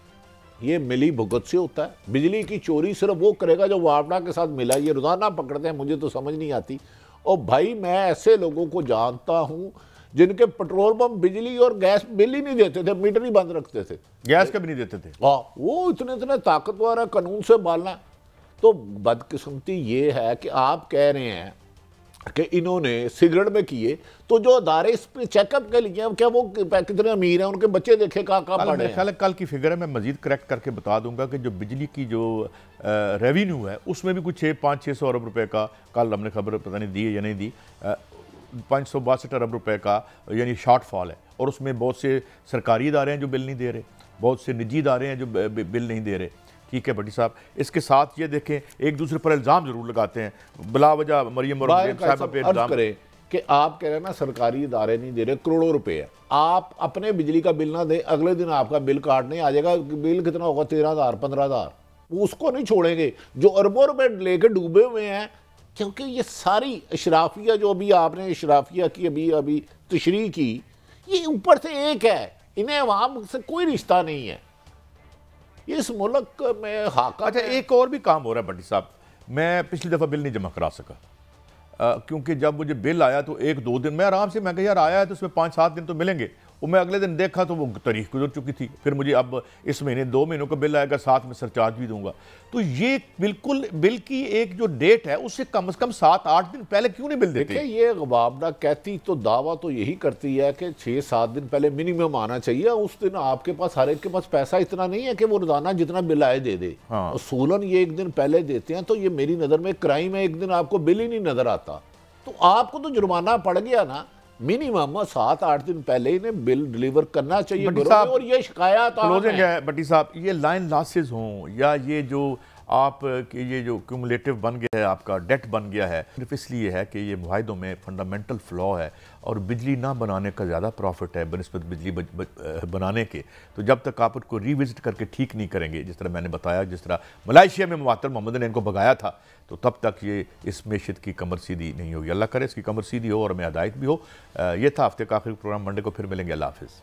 Speaker 3: ये मिली भुगत से होता है। बिजली की चोरी सिर्फ वो करेगा जो वापडा के साथ मिला। ये रोजाना पकड़ते हैं, मुझे तो समझ नहीं आती। और भाई मैं ऐसे लोगों को जानता हूँ जिनके पेट्रोल पंप बिजली और गैस बिल ही नहीं देते थे, मीटर ही बंद रखते थे,
Speaker 1: गैस का भी नहीं देते थे।
Speaker 3: हाँ, वो इतने ताकतवर है, कानून से बालना। तो बदकिस्मती ये है कि आप कह रहे हैं कि इन्होंने सिगरेट में किए, तो जो अदारे इस पे चेकअप के लिए, क्या वो कितने अमीर हैं, उनके बच्चे देखे कहाँ पड़े हैं।
Speaker 1: कल की फिगर है, मैं मजीद करेक्ट करके बता दूंगा कि जो बिजली की जो रेवेन्यू है उसमें भी कुछ 500-600 अरब रुपए का, कल हमने खबर पता नहीं दी है या नहीं दी, 562 अरब रुपए का यानी शॉर्टफॉल है। और उसमें बहुत से सरकारी इदारे हैं जो बिल नहीं दे रहे, बहुत से निजी इदारे हैं जो बिल नहीं दे रहे। ठीक है भट्टी साहब, इसके साथ ये देखें एक दूसरे पर इल्ज़ाम जरूर लगाते हैं, बिला वजह मरियम और साहब पे इल्ज़ाम करें
Speaker 3: कि आप कह रहे हैं ना सरकारी इदारे नहीं दे रहे, करोड़ों रुपए है, आप अपने बिजली का बिल ना दें, अगले दिन आपका बिल काटने आ जाएगा। बिल कितना होगा? 13,000 15,000। उसको नहीं छोड़ेंगे जो अरबों रुपए लेके डूबे हुए हैं। क्योंकि ये सारी अशराफिया जो अभी आपने अशराफिया की अभी तशरीह की, ये ऊपर से एक है, इन्हें अवाम से कोई रिश्ता नहीं है। इस मुल्क में हाका।
Speaker 1: अच्छा एक और भी काम हो रहा है भट्टी साहब, मैं पिछली दफ़ा बिल नहीं जमा करा सका क्योंकि जब मुझे बिल आया तो 1-2 दिन मैं आराम से, मैं कहा यार आया है तो उसमें 5-7 दिन तो मिलेंगे, और मैं अगले दिन देखा तो वो तारीख गुजर चुकी थी। फिर मुझे अब इस महीने 2 महीनों का बिल आएगा, साथ में सरचार्ज भी दूंगा। तो ये बिल्कुल बिल की एक जो डेट है उससे कम से कम 7-8 दिन पहले क्यों नहीं बिल देते?
Speaker 3: ये वापडा कहती तो दावा तो यही करती है कि 6-7 दिन पहले मिनिमम आना चाहिए। उस दिन आपके पास, हर एक के पास पैसा इतना नहीं है कि वो रोजाना जितना बिल आए दे दे।
Speaker 1: हाँ।
Speaker 3: असूलन ये 1 दिन पहले देते हैं, तो ये मेरी नज़र में क्राइम है। 1 दिन आपको बिल ही नहीं नजर आता तो आपको तो जुर्माना पड़ गया ना। मिनिमम 7-8 दिन पहले इन्हें बिल डिलीवर करना चाहिए और ये शिकायत
Speaker 1: क्लोजिंग है भट्टी साहब, ये लाइन लॉसेस हों या ये जो आप ये जो क्यूमुलेटिव बन गया है, आपका डेट बन गया है, सिर्फ इसलिए है कि ये मुआहिदों में फंडामेंटल फ्लॉ है और बिजली ना बनाने का ज़्यादा प्रॉफिट है बनस्बत बिजली बनाने के। तो जब तक आप उनको रिविजिट करके ठीक नहीं करेंगे, जिस तरह मैंने बताया, जिस तरह मलाइशिया में मुअत्तल मोहम्मद ने इनको भगाया था, तो तब तक ये इस मेशत की कमर सीधी नहीं होगी। अल्लाह करे इसकी कमर सीधी हो और हमें हदायत भी हो। ये था हफ्ते का आखिरी प्रोग्राम, मंडे को फिर मिलेंगे। अल्लाह हाफिज़।